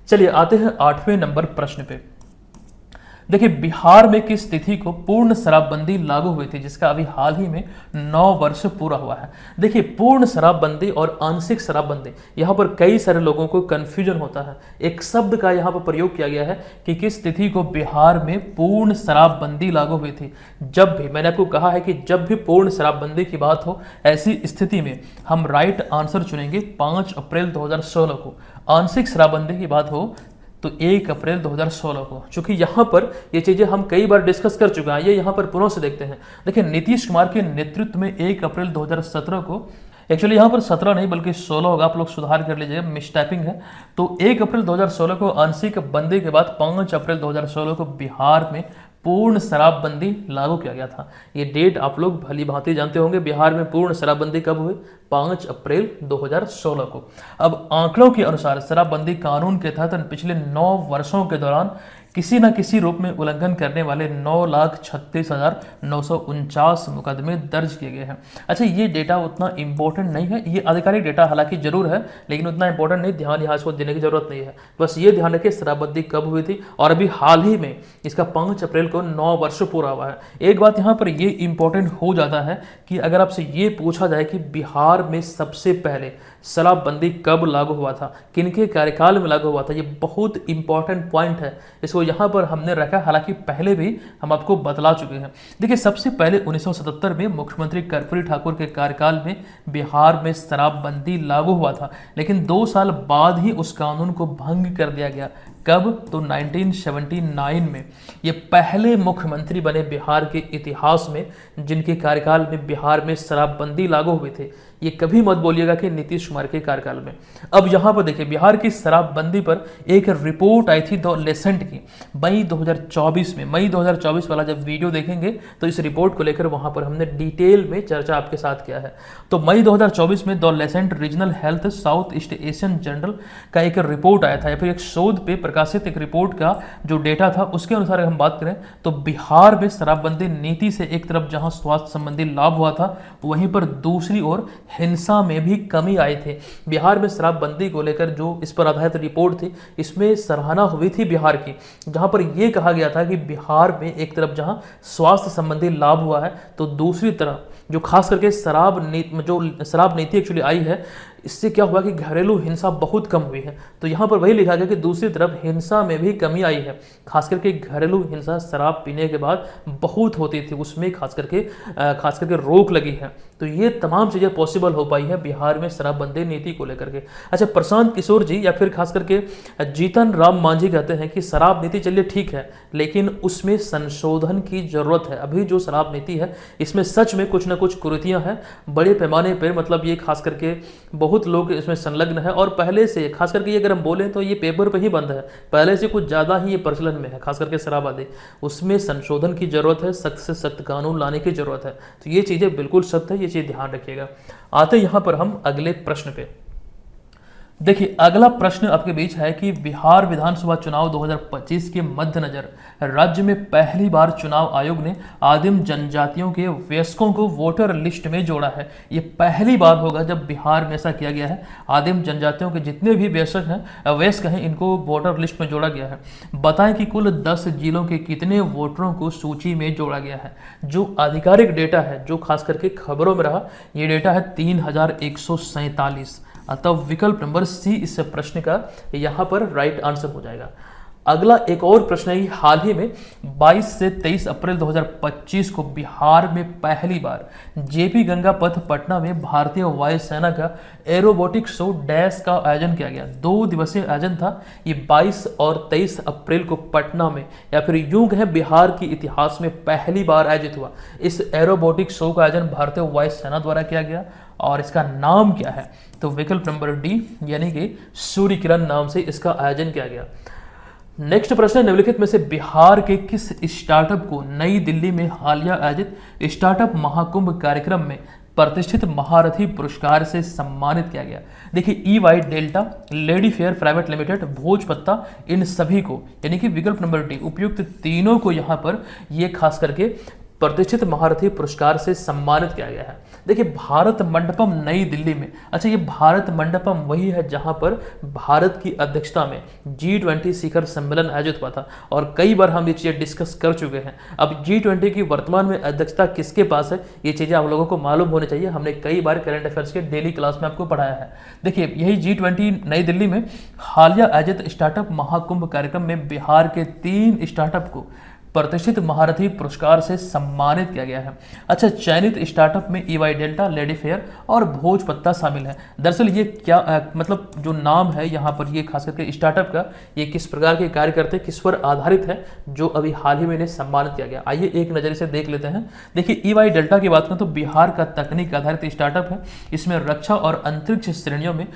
चलिए आते हैं 8वें नंबर प्रश्न पे। देखिए, बिहार में किस तिथि को पूर्ण शराबबंदी लागू हुई थी, जिसका अभी हाल ही में 9 वर्ष पूरा हुआ है। देखिए, पूर्ण शराबबंदी और आंशिक शराबबंदी, यहाँ पर कई सारे लोगों को कंफ्यूजन होता है। एक शब्द का यहाँ पर प्रयोग किया गया है कि किस तिथि को बिहार में पूर्ण शराबबंदी लागू हुई थी। जब भी, मैंने आपको कहा है कि जब भी पूर्ण शराबबंदी की बात हो, ऐसी स्थिति में हम राइट आंसर चुनेंगे 5 अप्रैल 2016 को। आंशिक शराबबंदी की बात हो तो 1 अप्रैल 2016 को। चूंकि यहाँ पर ये चीजें हम कई बार डिस्कस कर चुके हैं, ये यहाँ पर पुनः से देखते हैं। देखिए, नीतीश कुमार के नेतृत्व में 1 अप्रैल 2017 को, एक्चुअली यहाँ पर 17 नहीं बल्कि 16 होगा, आप लोग सुधार कर लीजिएगा, मिसटाइपिंग है। तो 1 अप्रैल 2016 को आंशिक बंदी के बाद 5 अप्रैल 2016 को बिहार में पूर्ण शराबबंदी लागू किया गया था। ये डेट आप लोग भली भांति जानते होंगे। बिहार में पूर्ण शराबबंदी कब हुई? 5 अप्रैल 2016 को। अब आंकड़ों के अनुसार शराबबंदी कानून के तहत पिछले 9 वर्षों के दौरान किसी न किसी रूप में उल्लंघन करने वाले 9,36,949 मुकदमे दर्ज किए गए हैं। अच्छा, ये डेटा उतना इंपॉर्टेंट नहीं है, ये आधिकारिक डेटा हालांकि जरूर है लेकिन उतना इंपॉर्टेंट नहीं, ध्यान यहाँ इसको देने की जरूरत नहीं है। बस ये ध्यान रखिए शराबबंदी कब हुई थी, और अभी हाल ही में इसका 5 अप्रैल को 9 वर्ष पूरा हुआ है। एक बात यहाँ पर ये इंपॉर्टेंट हो जाता है कि अगर आपसे ये पूछा जाए कि बिहार में सबसे पहले शराबबंदी कब लागू हुआ था, किनके कार्यकाल में लागू हुआ था, ये बहुत इंपॉर्टेंट पॉइंट है, इसको यहाँ पर हमने रखा। हालांकि पहले भी हम आपको बतला चुके हैं। देखिए, सबसे पहले 1977 में मुख्यमंत्री कर्पूरी ठाकुर के कार्यकाल में बिहार में शराबबंदी लागू हुआ था, लेकिन 2 साल बाद ही उस कानून को भंग कर दिया गया। कब? तो 1979 में। ये पहले मुख्यमंत्री बने बिहार के इतिहास में जिनके कार्यकाल में बिहार में शराबबंदी लागू हुई थी। ये कभी मत बोलिएगा कि नीतीश कुमार के कार्यकाल में। अब यहाँ पर देखिए, बिहार की शराबबंदी पर एक रिपोर्ट आई थी द लेसेंट की मई 2024 में। मई 2024 वाला जब वीडियो देखेंगे तो इस रिपोर्ट को लेकर वहाँ पर हमने डिटेल में चर्चा आपके साथ किया है। तो मई 2024 में the Lancet regional health south east Asian journal का एक रिपोर्ट आया था, या फिर एक शोध पे प्रकाशित एक रिपोर्ट का जो डेटा था उसके अनुसार हम बात करें तो बिहार में शराबबंदी नीति से एक तरफ जहां स्वास्थ्य संबंधी लाभ हुआ था, वहीं पर दूसरी ओर हिंसा में भी कमी आई थी। बिहार में शराबबंदी को लेकर जो इस पर आधारित रिपोर्ट थी, इसमें सराहना हुई थी बिहार की, जहां पर यह कहा गया था कि बिहार में एक तरफ जहां स्वास्थ्य संबंधी लाभ हुआ है तो दूसरी तरफ जो खास करके शराब नीति एक्चुअली आई है, इससे क्या हुआ कि घरेलू हिंसा बहुत कम हुई है। तो यहाँ पर वही लिखा गया कि दूसरी तरफ हिंसा में भी कमी आई है, खास करके घरेलू हिंसा शराब पीने के बाद बहुत होती थी, उसमें खास करके रोक लगी है। तो ये तमाम चीज़ें पॉसिबल हो पाई है बिहार में शराबबंदी नीति को लेकर के। अच्छा, प्रशांत किशोर जी या फिर खास करके जीतन राम मांझी कहते हैं कि शराब नीति चलिए ठीक है, लेकिन उसमें संशोधन की जरूरत है। अभी जो शराब नीति है इसमें सच में कुछ ना कुछ कुरीतियां हैं बड़े पैमाने पर, मतलब ये खास करके बहुत लोग इसमें संलग्न है, और पहले से खास करके ये अगर हम बोलें तो ये पेपर पे ही बंद है, पहले से कुछ ज़्यादा ही ये प्रचलन में है, खास करके शराब आदि। उसमें संशोधन की जरूरत है, सख्त से सख्त कानून लाने की जरूरत है। तो ये चीज़ें बिल्कुल सत्य है, ये चीज़ ध्यान रखिएगा। आते यहाँ पर हम अगले प्रश्न पे। देखिए, अगला प्रश्न आपके बीच है कि बिहार विधानसभा चुनाव 2025 के मद्देनजर राज्य में पहली बार चुनाव आयोग ने आदिम जनजातियों के वयस्कों को वोटर लिस्ट में जोड़ा है। ये पहली बार होगा जब बिहार में ऐसा किया गया है। आदिम जनजातियों के जितने भी वयस्क हैं इनको वोटर लिस्ट में जोड़ा गया है। बताएं कि कुल 10 जिलों के कितने वोटरों को सूची में जोड़ा गया है। जो आधिकारिक डेटा है, जो खास करके खबरों में रहा, ये डेटा है 3147। अतः विकल्प नंबर सी इस प्रश्न का यहाँ पर राइट आंसर हो जाएगा। अगला एक और प्रश्न है, हाल ही में 22 से 23 अप्रैल 2025 को बिहार में पहली बार जेपी गंगा पथ पटना में भारतीय वायुसेना का एरोबोटिक शो डैश का आयोजन किया गया। 2 दिवसीय आयोजन था। ये 22 और 23 अप्रैल को पटना में, या फिर यूं कहें बिहार के इतिहास में पहली बार आयोजित हुआ। इस एरोबोटिक शो का आयोजन भारतीय वायुसेना द्वारा किया गया, और इसका नाम क्या है? तो विकल्प नंबर डी यानी कि सूर्य किरण नाम से इसका आयोजन किया गया। नेक्स्ट प्रश्न, निम्नलिखित में से बिहार के किस स्टार्टअप को नई दिल्ली में हालिया आयोजित स्टार्टअप महाकुंभ कार्यक्रम में प्रतिष्ठित महारथी पुरस्कार से सम्मानित किया गया? देखिए, EY delta, lady fair private limited, Bhojpatta, इन सभी को यानी कि विकल्प नंबर डी उपयुक्त तीनों को यहाँ पर ये खास करके प्रतिष्ठित महारथी पुरस्कार से सम्मानित किया गया है। देखिए, भारत मंडपम नई दिल्ली में, अच्छा ये भारत मंडपम वही है जहां पर भारत की अध्यक्षता में G20 शिखर सम्मेलन आयोजित हुआ था, और कई बार हम ये चीज़ें डिस्कस कर चुके हैं। अब G20 की वर्तमान में अध्यक्षता किसके पास है, ये चीज़ें आप लोगों को मालूम होनी चाहिए। हमने कई बार करंट अफेयर्स के डेली क्लास में आपको पढ़ाया है। देखिए, यही G20 नई दिल्ली में हालिया आयोजित स्टार्टअप महाकुंभ कार्यक्रम में बिहार के 3 स्टार्टअप को प्रतिष्ठित महारथी पुरस्कार से सम्मानित किया गया है। अच्छा, चयनित स्टार्टअप में EY डेल्टा, लेडी फेयर और भोजपत्ता शामिल है। दरअसल ये क्या मतलब जो नाम है यहाँ पर, ये खास करके स्टार्टअप का, ये किस प्रकार के कार्य करते हैं, किस पर आधारित है, जो अभी हाल ही में इन्हें सम्मानित किया गया। आइए एक नज़र से देख लेते हैं। देखिए, EY डेल्टा की बात करें तो बिहार का तकनीक आधारित स्टार्टअप है। इसमें रक्षा और अंतरिक्ष श्रेणियों में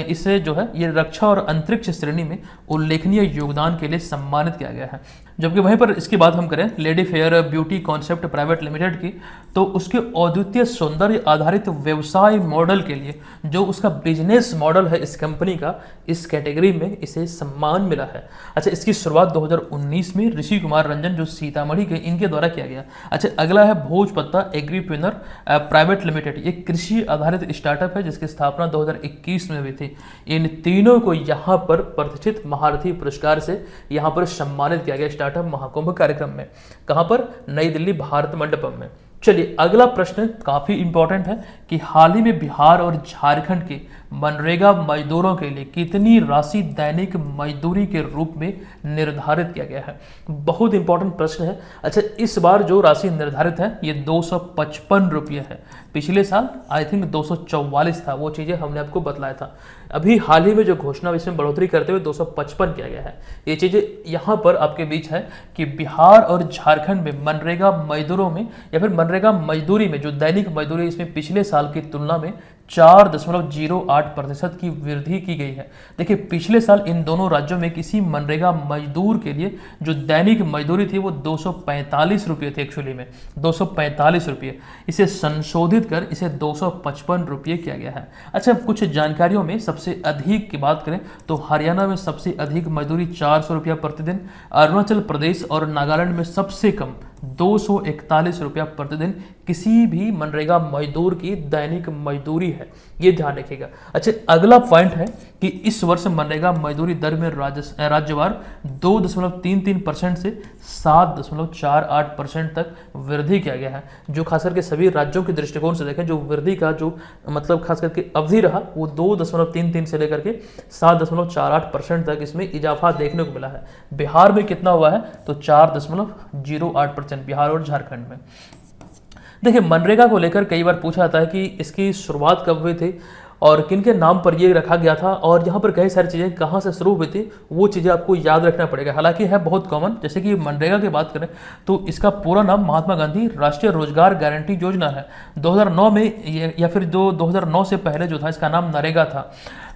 इसे जो है ये रक्षा और अंतरिक्ष श्रेणी में उल्लेखनीय योगदान के लिए सम्मानित किया गया है। जबकि वहीं पर पर इसकी बात हम करें lady fair beauty concept private limited की, तो उसके अद्वितीय सौंदर्य आधारित व्यवसाय मॉडल के लिए जो उसका बिजनेस मॉडल है इस कंपनी का, इस कैटेगरी में इसे सम्मान मिला है। अच्छा, इसकी शुरुआत 2019 में ऋषि कुमार रंजन जो सीतामढ़ी के इनके द्वारा किया गया। अच्छा, अगला है भोजपत्ता एग्रीप्रेन्योर प्राइवेट लिमिटेड। ये कृषि आधारित स्टार्टअप है जिसकी स्थापना 2021 में हुई थी। इन तीनों को यहाँ पर प्रतिष्ठित महारथी पुरस्कार से यहाँ पर सम्मानित किया गया स्टार्टअप महाकुंभ कार्यक्रम में। कहाँ पर? नई दिल्ली भारत मंडपम में। चलिए अगला प्रश्न काफी इंपॉर्टेंट है कि हाल ही में बिहार और झारखंड के मनरेगा मजदूरों के लिए कितनी राशि दैनिक मजदूरी के रूप में निर्धारित किया गया है। बहुत इंपॉर्टेंट प्रश्न है। अच्छा, इस बार जो राशि निर्धारित है ये 255 रुपये है। पिछले साल आई थिंक 244 था, वो चीज़ें हमने आपको बतलाया था। अभी हाल ही में जो घोषणा इसमें बढ़ोतरी करते हुए 255 किया गया है। ये चीज़ें यहाँ पर आपके बीच है कि बिहार और झारखंड में मनरेगा मजदूरों में या फिर मनरेगा मजदूरी में जो दैनिक मजदूरी इसमें पिछले साल की तुलना में 4.08% की वृद्धि की गई है। देखिए पिछले साल इन दोनों राज्यों में किसी मनरेगा मजदूर के लिए जो दैनिक मजदूरी थी वो 245 रुपये थी, एक्चुअली में 245 रुपये। इसे संशोधित कर इसे 255 रुपये किया गया है। अच्छा, कुछ जानकारियों में सबसे अधिक की बात करें तो हरियाणा में सबसे अधिक मजदूरी 400 रुपया प्रतिदिन, अरुणाचल प्रदेश और नागालैंड में सबसे कम 241 रुपया प्रतिदिन किसी भी मनरेगा मजदूर की दैनिक मजदूरी है। ये ध्यान रखिएगा। अच्छा, अगला पॉइंट है कि इस वर्ष मनरेगा मजदूरी दर में राज्यवार 2.33% से 7.48% तक वृद्धि किया गया है। जो खास करके सभी राज्यों के दृष्टिकोण से देखें, जो वृद्धि का जो मतलब खास करके अवधि रहा वो 2.33 से लेकर के 7.48% तक इसमें इजाफा देखने को मिला है। बिहार में कितना हुआ है? तो 4.08% बिहार और झारखंड में। देखिए मनरेगा को लेकर कई बार पूछा जाता है कि इसकी शुरुआत कब हुई थी और किन के नाम पर ये रखा गया था और यहाँ पर कई सारी चीज़ें कहाँ से शुरू हुई थी, वो चीज़ें आपको याद रखना पड़ेगा। हालांकि है बहुत कॉमन, जैसे कि मनरेगा की बात करें तो इसका पूरा नाम महात्मा गांधी राष्ट्रीय रोजगार गारंटी योजना है। 2009 में या फिर जो 2009 से पहले जो था इसका नाम नरेगा था।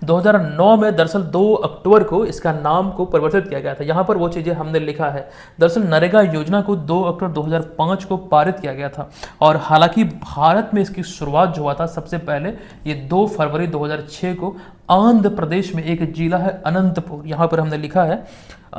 2009 में दरअसल 2 अक्टूबर को इसका नाम को परिवर्तित किया गया था। यहाँ पर वो चीज़ें हमने लिखा है। दरअसल नरेगा योजना को 2 अक्टूबर 2005 को पारित किया गया था और हालांकि भारत में इसकी शुरुआत जो हुआ था सबसे पहले ये 2 फरवरी 2006 को आंध्र प्रदेश में एक जिला है अनंतपुर, यहाँ पर हमने लिखा है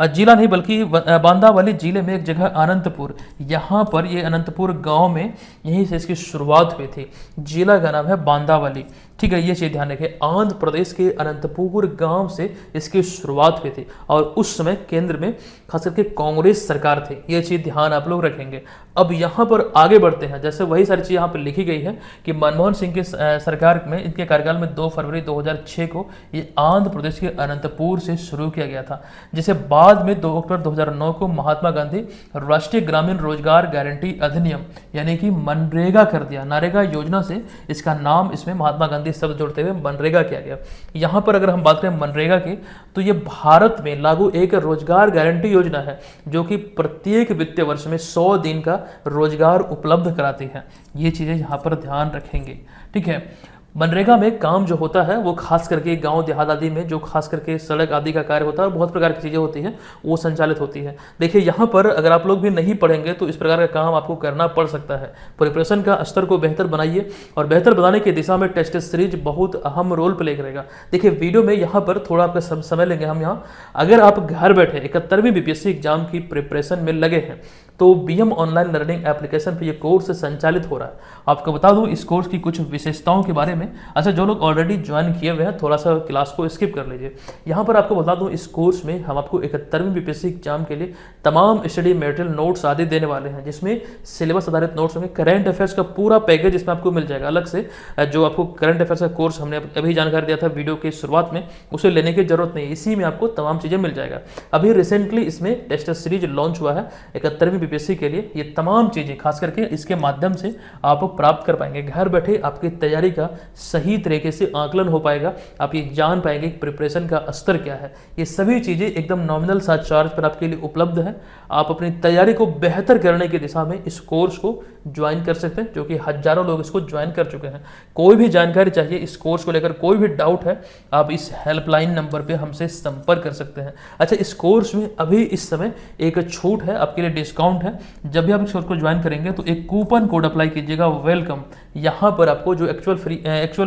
जिला नहीं बल्कि बांदावली जिले में एक जगह अनंतपुर, यहाँ पर ये अनंतपुर गांव में यहीं से इसकी शुरुआत हुई थी। जिला का नाम है बांदावली, ठीक है, ये चीज़ ध्यान रखें। आंध्र प्रदेश के अनंतपुर गांव से इसकी शुरुआत हुई थी और उस समय केंद्र में खास करके कांग्रेस सरकार थी। ये चीज़ ध्यान आप लोग रखेंगे। अब यहाँ पर आगे बढ़ते हैं, जैसे वही सारी चीज़ यहाँ पर लिखी गई है कि मनमोहन सिंह की सरकार में इनके कार्यकाल में 2 फरवरी 2006 को ये आंध्र प्रदेश के अनंतपुर से शुरू किया गया था, जिसे बाद में 2 अक्टूबर 2009 को महात्मा गांधी राष्ट्रीय ग्रामीण रोजगार गारंटी अधिनियम यानी कि मनरेगा कर दिया। नरेगा योजना से इसका नाम इसमें महात्मा गांधी शब्द जोड़ते हुए मनरेगा किया गया। यहाँ पर अगर हम बात करें मनरेगा की तो ये भारत में लागू एक रोजगार गारंटी योजना है जो कि प्रत्येक वित्तीय वर्ष में 100 दिन का रोजगार उपलब्ध कराती है। ये चीजें यहाँ पर ध्यान रखेंगे, ठीक है। मनरेगा में काम जो होता है वो खास करके गांव देहात आदि में जो खास करके सड़क आदि का कार्य होता है और बहुत प्रकार की चीज़ें होती हैं वो संचालित होती है। देखिए यहाँ पर अगर आप लोग भी नहीं पढ़ेंगे तो इस प्रकार का काम आपको करना पड़ सकता है। प्रिपरेशन का स्तर को बेहतर बनाइए और बेहतर बनाने की दिशा में टेस्ट सीरीज बहुत अहम रोल प्ले करेगा। देखिए वीडियो में यहाँ पर थोड़ा आपका समय लेंगे हम यहाँ। अगर आप घर बैठे 71वीं बीपीएससी एग्जाम की प्रिपरेशन में लगे हैं तो बीएम ऑनलाइन लर्निंग एप्लीकेशन पे ये कोर्स संचालित हो रहा है। आपको बता दूं इस कोर्स की कुछ विशेषताओं के बारे में। अच्छा, जो लोग ऑलरेडी ज्वाइन किए हुए हैं थोड़ा सा क्लास को स्किप कर लीजिए। यहाँ पर आपको बता दूं इस कोर्स में हम आपको 71वीं बीपीएससी एग्जाम के लिए तमाम स्टडी मटेरियल नोट्स आदि देने वाले हैं, जिसमें सिलेबस आधारित नोट्स होंगे। करंट अफेयर्स का पूरा पैकेज इसमें आपको मिल जाएगा अलग से। जो आपको करंट अफेयर्स का कोर्स हमने अभी जानकारी दिया था वीडियो के शुरुआत में, उसे लेने की जरूरत नहीं, इसी में आपको तमाम चीज़ें मिल जाएगा। अभी रिसेंटली इसमें टेस्ट सीरीज लॉन्च हुआ है 71वीं बीपीएससी के लिए ये तमाम चीज़ें खास करके इसके माध्यम से आप प्राप्त कर पाएंगे। घर बैठे आपकी तैयारी का सही तरीके से आकलन हो पाएगा, आप ये जान पाएंगे कि प्रिपरेशन का स्तर क्या है। ये सभी चीज़ें एकदम नॉमिनल सा चार्ज पर आपके लिए उपलब्ध है। आप अपनी तैयारी को बेहतर करने की दिशा में इस कोर्स को ज्वाइन कर सकते हैं, जो कि हजारों लोग इसको ज्वाइन कर चुके हैं। कोई भी जानकारी चाहिए इस कोर्स को लेकर, कोई भी डाउट है, आप इस हेल्पलाइन नंबर पे हमसे संपर्क कर सकते हैं। अच्छा, इस कोर्स में अभी इस समय एक छूट है, आपके लिए डिस्काउंट है। जब भी आप इस कोर्स को ज्वाइन करेंगे तो एक कूपन कोड अप्लाई कीजिएगा, वेलकम। यहाँ पर आपको जो एक्चुअल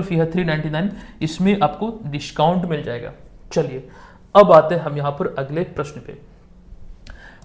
फी है 399, इसमें आपको डिस्काउंट मिल जाएगा। चलिए अब आते हैं हम यहाँ पर अगले प्रश्न पे।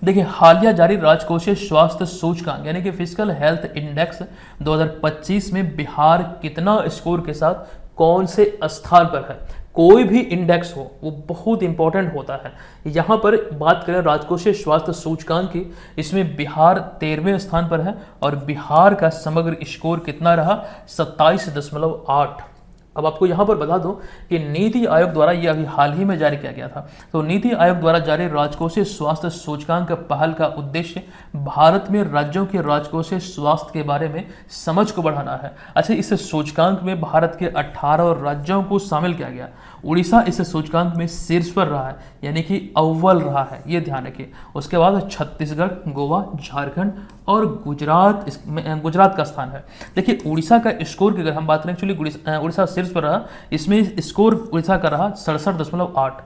देखिए, हालिया जारी राजकोषीय स्वास्थ्य सूचकांक यानी कि फिजिकल हेल्थ इंडेक्स 2025 में बिहार कितना स्कोर के साथ कौन से स्थान पर है। कोई भी इंडेक्स हो वो बहुत इंपॉर्टेंट होता है। यहाँ पर बात करें राजकोषीय स्वास्थ्य सूचकांक की, इसमें बिहार 13वें स्थान पर है और बिहार का समग्र स्कोर कितना रहा, 27.8। अब आपको यहाँ पर बता दूं कि नीति आयोग द्वारा ये अभी हाल ही में जारी किया गया था। तो नीति आयोग द्वारा जारी राजकोषीय स्वास्थ्य सूचकांक पहल का उद्देश्य भारत में राज्यों के राजकोषीय स्वास्थ्य के बारे में समझ को बढ़ाना है। अच्छा, इस सूचकांक में भारत के 18 राज्यों को शामिल किया गया। उड़ीसा इस सूचकांक में शीर्ष पर रहा है, यानी कि अव्वल रहा है, ये ध्यान रखिए। उसके बाद छत्तीसगढ़, गोवा, झारखंड और गुजरात का स्थान है। देखिए, उड़ीसा का स्कोर की अगर हम बात करें, एक्चुअली उड़ीसा शीर्ष पर रहा, इसमें स्कोर उड़ीसा का रहा 67.8।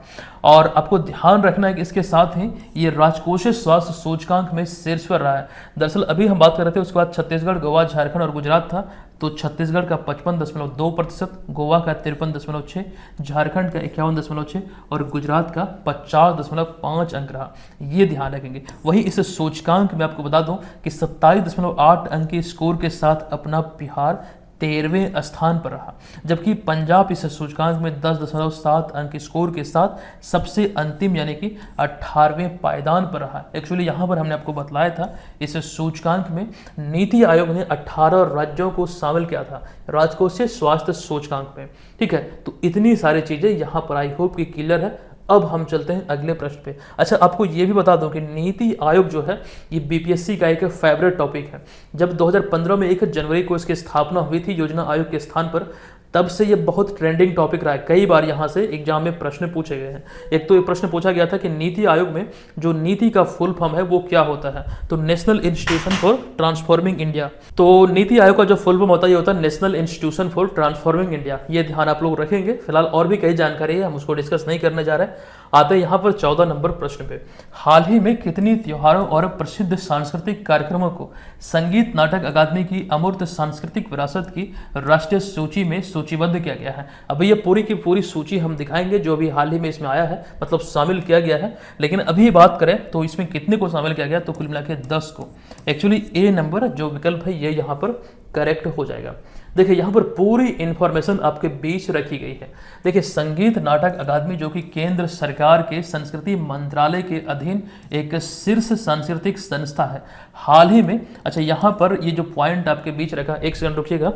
और आपको ध्यान रखना है कि इसके साथ ही ये राजकोषीय स्वास्थ्य सूचकांक में शीर्ष पर रहा है। दरअसल अभी हम बात कर रहे थे, उसके बाद छत्तीसगढ़, गोवा, झारखंड और गुजरात था। तो छत्तीसगढ़ का 55.2%, गोवा का 53.6%, झारखंड का 51.6% और गुजरात का 50.5 अंक रहा। ये ध्यान रखेंगे। वहीं इस सूचकांक में आपको बता दूं कि 27.8 अंक के स्कोर के साथ अपना बिहार 13वें स्थान पर रहा, जबकि पंजाब इस सूचकांक में 10.7 अंक स्कोर के साथ सबसे अंतिम यानी कि 18वें पायदान पर रहा। एक्चुअली यहाँ पर हमने आपको बतलाया था, इस सूचकांक में नीति आयोग ने 18 राज्यों को शामिल किया था राजकोषीय स्वास्थ्य सूचकांक में। ठीक है, तो इतनी सारी चीजें यहाँ पर आई होप कि क्लियर है। अब हम चलते हैं अगले प्रश्न पे। अच्छा, आपको ये भी बता दूं कि नीति आयोग जो है ये बीपीएससी का एक फेवरेट टॉपिक है। जब 2015 में 1 जनवरी को इसकी स्थापना हुई थी योजना आयोग के स्थान पर, तब से ये बहुत ट्रेंडिंग टॉपिक रहा है। कई बार यहाँ से एग्जाम में प्रश्न पूछे गए हैं। एक तो ये प्रश्न पूछा गया था कि नीति आयोग में जो नीति का फुल फॉर्म है वो क्या होता है, तो national institution for transforming India. तो नीति आयोग का जो फुल फॉर्म होता है ये होता है national institution for transforming India. ये ध्यान आप लोग रखेंगे। फिलहाल और भी कई जानकारी है, हम उसको डिस्कस नहीं करने जा रहे। आते हैं यहाँ पर 14 नंबर प्रश्न पे। हाल ही में कितनी त्योहारों और प्रसिद्ध सांस्कृतिक कार्यक्रमों को संगीत नाटक अकादमी की अमूर्त सांस्कृतिक विरासत की राष्ट्रीय सूची में सूचीबद्ध किया गया है। अभी ये पूरी की पूरी सूची हम दिखाएंगे जो अभी हाल ही में इसमें आया है, मतलब शामिल किया गया है। लेकिन अभी बात करें तो इसमें कितने को शामिल किया गया, तो कुल मिला के 10 को। एक्चुअली ए नंबर जो विकल्प है ये यहाँ पर करेक्ट हो जाएगा। देखिए, यहाँ पर पूरी इंफॉर्मेशन आपके बीच रखी गई है। देखिए, संगीत नाटक अकादमी जो कि केंद्र सरकार के संस्कृति मंत्रालय के अधीन एक शीर्ष सांस्कृतिक संस्था है। हाल ही में, अच्छा यहाँ पर ये जो पॉइंट आपके बीच रखा, एक सेकंड रुकिएगा।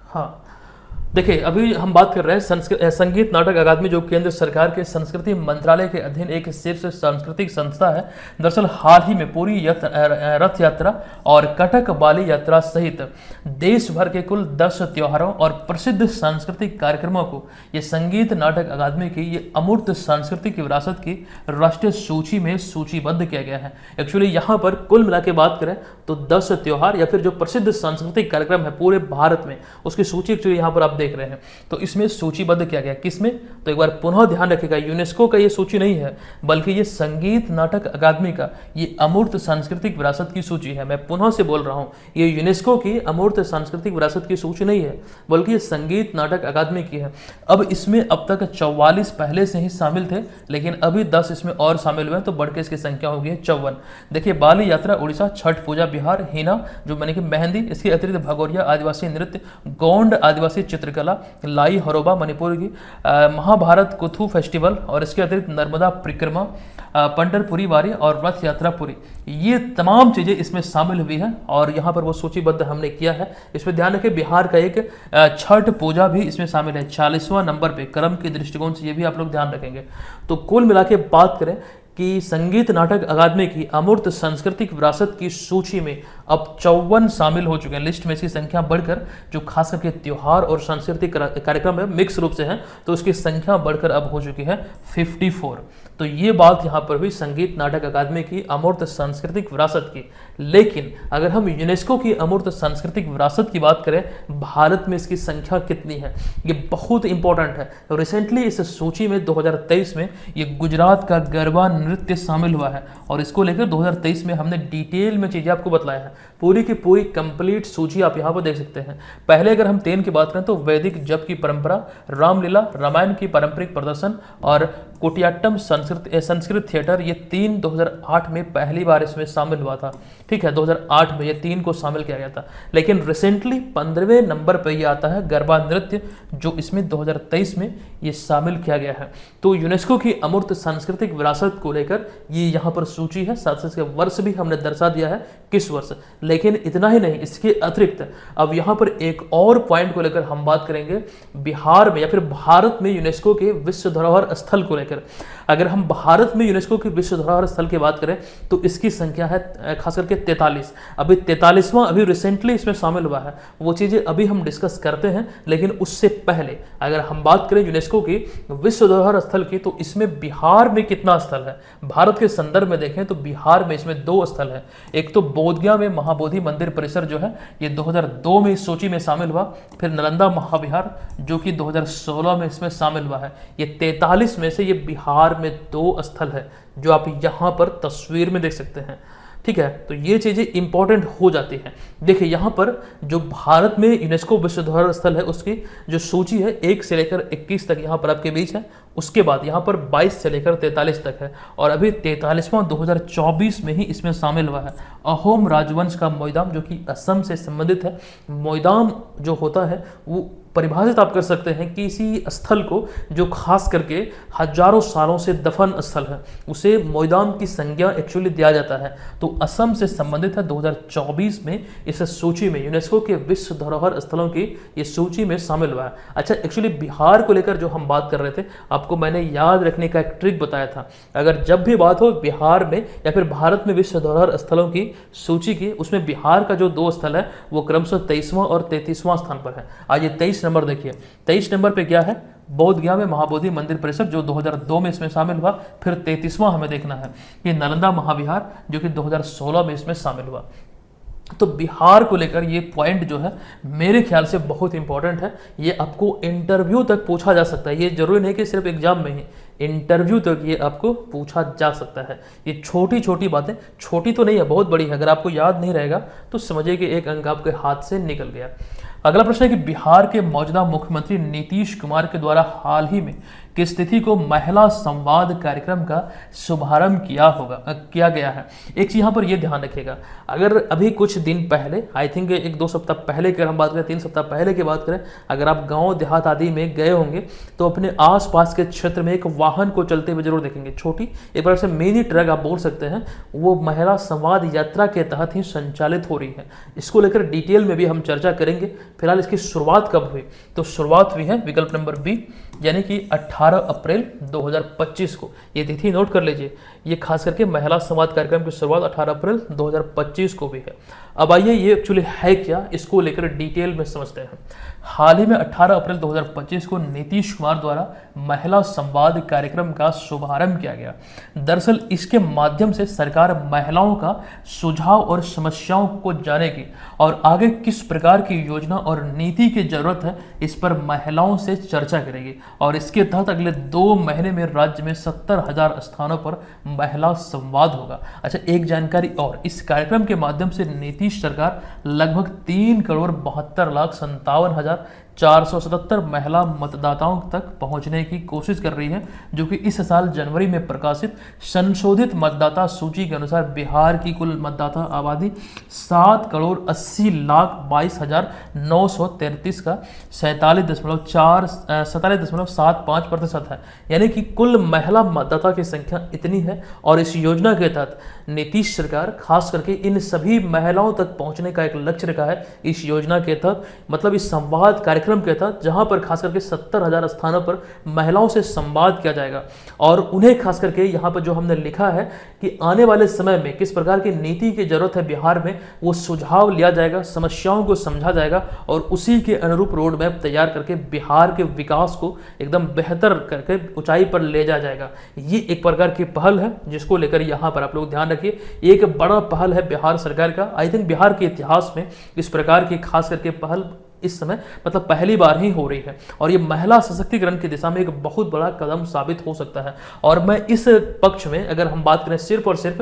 हाँ, देखिए, अभी हम बात कर रहे हैं संगीत नाटक अकादमी जो केंद्र सरकार के संस्कृति मंत्रालय के अधीन एक शीर्ष सांस्कृतिक संस्था है। दरअसल हाल ही में पूरी रथ यात्रा और कटक बाली यात्रा सहित देश भर के कुल 10 त्योहारों और प्रसिद्ध सांस्कृतिक कार्यक्रमों को ये संगीत नाटक अकादमी की ये अमूर्त सांस्कृतिक विरासत की राष्ट्रीय सूची में सूचीबद्ध किया गया है। एक्चुअली यहाँ पर कुल मिला के बात करें तो 10 त्योहार या फिर जो प्रसिद्ध सांस्कृतिक कार्यक्रम है पूरे भारत में, उसकी सूची एक्चुअली यहाँ पर आप देख रहे हैं। तो इसमें सूचीबद्ध किया गया किसमें, तो एक बार पुनः ध्यान रखिएगा, यूनेस्को का ये सूची नहीं है, बल्कि ये संगीत नाटक अकादमी का ये अमूर्त सांस्कृतिक विरासत की सूची है। मैं पुनः से बोल रहा हूँ, ये यूनेस्को की अमूर्त सांस्कृतिक विरासत की सूची नहीं है, बल्कि ये संगीत नाटक अकादमी की है। अब इसमें अब तक 44 पहले से ही शामिल थे, लेकिन अभी 10 इसमें और शामिल हुए हैं, तो बढ़ के इसकी संख्या होगी 54। देखिए, बाली यात्रा उड़ीसा, छठ पूजा बिहार, हिना जो मैंने कि मेहंदी, इसके अतिरिक्त भगोरिया आदिवासी नृत्य, गोंड आदिवासी चित्रकला चित्रकला, लाई हरोबा मणिपुर की, महाभारत कुथू फेस्टिवल, और इसके अतिरिक्त नर्मदा परिक्रमा, पंढरपुरी वारी और रथ यात्रा पुरी, ये तमाम चीज़ें इसमें शामिल हुई हैं और यहाँ पर वो सूचीबद्ध हमने किया है। इसमें ध्यान रखें बिहार का एक छठ पूजा भी इसमें शामिल है 40वां नंबर पे क्रम के दृष्टिकोण से, ये भी आप लोग ध्यान रखेंगे। तो कुल मिला के बात करें कि संगीत नाटक अकादमी की अमूर्त सांस्कृतिक विरासत की सूची में अब 54 शामिल हो चुके हैं। लिस्ट में इसकी संख्या बढ़कर, जो खास करके त्योहार और सांस्कृतिक कार्यक्रम है मिक्स रूप से हैं, तो उसकी संख्या बढ़कर अब हो चुकी है 54। तो ये बात यहाँ पर हुई संगीत नाटक अकादमी की अमूर्त सांस्कृतिक विरासत की। लेकिन अगर हम यूनेस्को की अमूर्त सांस्कृतिक विरासत की बात करें, भारत में इसकी संख्या कितनी है, ये बहुत इंपॉर्टेंट है। तो रिसेंटली इस सूची में 2023 में ये गुजरात का गरबा नृत्य शामिल हुआ है और इसको लेकर 2023 में हमने डिटेल में चीज़ें आपको बताया है। पूरी की पूरी कंप्लीट सूची आप यहाँ पर देख सकते हैं। पहले अगर हम 3 की बात करें तो वैदिक जप की परंपरा, रामलीला, रामायण की पारंपरिक प्रदर्शन और कुटियाट्टम संस्कृत थिएटर, ये 3 2008 में पहली बार इसमें शामिल हुआ था। ठीक है, 2008 में ये 3 को शामिल किया गया था। लेकिन रिसेंटली 15वें नंबर पर ये आता है गरबा नृत्य, जो इसमें 2023 में ये शामिल किया गया है। तो यूनेस्को की अमूर्त सांस्कृतिक विरासत को लेकर ये यहाँ पर सूची है, साथ साथ इसके वर्ष भी हमने दर्शा दिया है किस वर्ष। लेकिन इतना ही नहीं, इसके अतिरिक्त अब यहाँ पर एक और पॉइंट को लेकर हम बात करेंगे बिहार में या फिर भारत में यूनेस्को के विश्व धरोहर स्थल को लेकर। अगर हम भारत में यूनेस्को के विश्व धरोहर स्थल की बात करें तो इसकी संख्या है खास करके 43। अभी 43वां अभी रिसेंटली इसमें शामिल हुआ है, वो चीज़ें अभी हम डिस्कस करते हैं। लेकिन उससे पहले अगर हम बात करें यूनेस्को की विश्व धरोहर स्थल की, तो इसमें बिहार में कितना स्थल है, भारत के संदर्भ में देखें तो बिहार में इसमें 2 स्थल है। एक तो बोधगया में महाबोधि मंदिर परिसर जो है ये 2002 में इस सूची में शामिल हुआ, फिर नालंदा महाविहार जो कि 2016 में इसमें शामिल हुआ है। ये 43 में से ये बिहार में 2 स्थल है जो आप यहाँ पर तस्वीर में देख सकते हैं। ठीक है, तो ये चीज़ें इंपॉर्टेंट हो जाती हैं। देखिए यहाँ पर जो भारत में यूनेस्को विश्व धरोहर स्थल है उसकी जो सूची है 1 से लेकर 21 तक यहाँ पर आपके बीच है। उसके बाद यहाँ पर 22 से लेकर 43 तक है और अभी 43वां 2024 में ही इसमें शामिल हुआ है अहोम राजवंश का मोइदाम, जो कि असम से संबंधित है। मोइदाम जो होता है वो परिभाषित आप कर सकते हैं किसी स्थल को जो खास करके हजारों सालों से दफन स्थल है, उसे मोइदाम की संज्ञा एक्चुअली दिया जाता है। तो असम से संबंधित है। 2024 में इस सूची में यूनेस्को के विश्व धरोहर स्थलों की ये सूची में शामिल हुआ है। अच्छा, एक्चुअली बिहार को लेकर जो हम बात कर रहे थे, आपको मैंने याद रखने का एक ट्रिक बताया था। अगर जब भी बात हो बिहार में या फिर भारत में विश्व धरोहर स्थलों की सूची की, उसमें बिहार का जो 2 स्थल है वो क्रमशः 23वां और 33वां स्थान पर है। आज ये 23 नंबर देखिए, 23 नंबर पे क्या है, बोधगया में महाबोधि मंदिर परिसर जो 2002 में इसमें शामिल हुआ। फिर 33वां हमें देखना है ये नालंदा महाविहार जो कि 2016 में इसमें शामिल हुआ। तो बिहार को लेकर ये पॉइंट जो है मेरे ख्याल से बहुत इंपॉर्टेंट है। ये आपको इंटरव्यू तक पूछा जा सकता है, ये जरूरी नहीं कि सिर्फ एग्जाम में ही, इंटरव्यू तक ये आपको पूछा जा सकता है। ये छोटी छोटी बातें, छोटी तो नहीं है, बहुत बड़ी है। अगर आपको याद नहीं रहेगा तो समझिए कि एक अंक आपके हाथ से निकल गया। अगला प्रश्न है कि बिहार के मौजूदा मुख्यमंत्री नीतीश कुमार के द्वारा हाल ही में किस तिथि को महिला संवाद कार्यक्रम का शुभारंभ किया गया है। एक चीज यहाँ पर यह ध्यान रखिएगा, अगर अभी कुछ दिन पहले, आई थिंक 1-2 सप्ताह पहले की हम बात करें, 3 सप्ताह पहले की बात करें, अगर आप गांव देहात आदि में गए होंगे तो अपने आसपास के क्षेत्र में एक वाहन को चलते हुए जरूर देखेंगे। छोटी एक बार से मिनी ट्रक आप बोल सकते हैं, वो महिला संवाद यात्रा के तहत ही संचालित हो रही है। इसको लेकर डिटेल में भी हम चर्चा करेंगे। फिलहाल इसकी शुरुआत कब हुई, तो शुरुआत हुई है विकल्प नंबर बी, यानी कि 18 अप्रैल 2025 को। ये तिथि नोट कर लीजिए, ये खास करके महिला संवाद कार्यक्रम की शुरुआत 18 अप्रैल 2025 को भी है। अब आइए ये एक्चुअली है क्या, इसको लेकर डिटेल में समझते हैं। हाल ही में 18 अप्रैल 2025 को नीतीश कुमार द्वारा महिला संवाद कार्यक्रम का शुभारंभ किया गया। दरअसल इसके माध्यम से सरकार महिलाओं का सुझाव और समस्याओं को जानेगी और आगे किस प्रकार की योजना और नीति की जरूरत है इस पर महिलाओं से चर्चा करेगी। और इसके तहत अगले 2 महीने में राज्य में 70,000 स्थानों पर महिला संवाद होगा। अच्छा, एक जानकारी और, इस कार्यक्रम के माध्यम से नीतीश सरकार लगभग 3,72,57,400 477 महिला मतदाताओं तक पहुंचने की कोशिश कर रही है, जो कि इस साल जनवरी में प्रकाशित संशोधित मतदाता सूची के अनुसार बिहार की कुल मतदाता आबादी 7,80,22,933 का 47.75% है। यानी कि कुल महिला मतदाता की संख्या इतनी है। और इस योजना के तहत नीतीश सरकार खास करके इन सभी महिलाओं तक पहुंचने का एक लक्ष्य रखा है। इस योजना के तहत मतलब इस संवाद कार्यक्रम के तहत, जहां पर खास करके 70,000 स्थानों पर महिलाओं से संवाद किया जाएगा और उन्हें खास करके यहां पर जो हमने लिखा है कि आने वाले समय में किस प्रकार की नीति की जरूरत है बिहार में, वो सुझाव लिया जाएगा, समस्याओं को समझा जाएगा और उसी के अनुरूप रोड मैप तैयार करके बिहार के विकास को एकदम बेहतर करके ऊंचाई पर ले जाया जाएगा। ये एक प्रकार की पहल है जिसको लेकर यहाँ पर आप लोग ध्यान रखिए। एक बड़ा पहल है बिहार सरकार का। आई थिंक बिहार के इतिहास में इस प्रकार की खास करके पहल इस समय मतलब पहली बार ही हो रही है और ये महिला सशक्तिकरण की दिशा में एक बहुत बड़ा कदम साबित हो सकता है। और मैं इस पक्ष में अगर हम बात करें सिर्फ और सिर्फ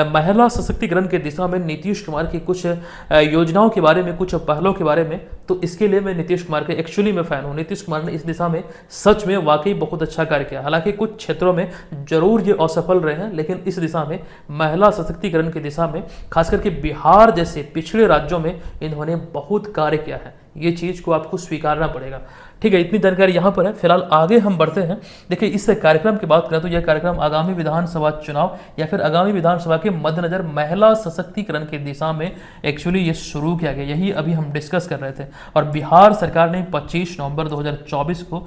महिला सशक्तिकरण की दिशा में नीतीश कुमार की कुछ योजनाओं के बारे में, कुछ पहलों के बारे में, तो इसके लिए मैं नीतीश कुमार के एक्चुअली में फैन हूँ। नीतीश कुमार ने इस दिशा में सच में वाकई बहुत अच्छा कार्य किया। हालांकि कुछ क्षेत्रों में जरूर ये असफल रहे हैं, लेकिन इस दिशा में महिला सशक्तिकरण की दिशा में खास करके बिहार जैसे पिछड़े राज्यों में इन्होंने बहुत कार्य किया है। ये चीज को आपको स्वीकारना पड़ेगा। ठीक है, इतनी जानकारी यहाँ पर है। फिलहाल आगे हम बढ़ते हैं। देखिए, इस कार्यक्रम की बात करें तो यह कार्यक्रम आगामी विधानसभा चुनाव या फिर आगामी विधानसभा के मद्देनजर महिला सशक्तिकरण की दिशा में एक्चुअली ये शुरू किया गया। यही अभी हम डिस्कस कर रहे थे। और बिहार सरकार ने 25 नवंबर 2024 को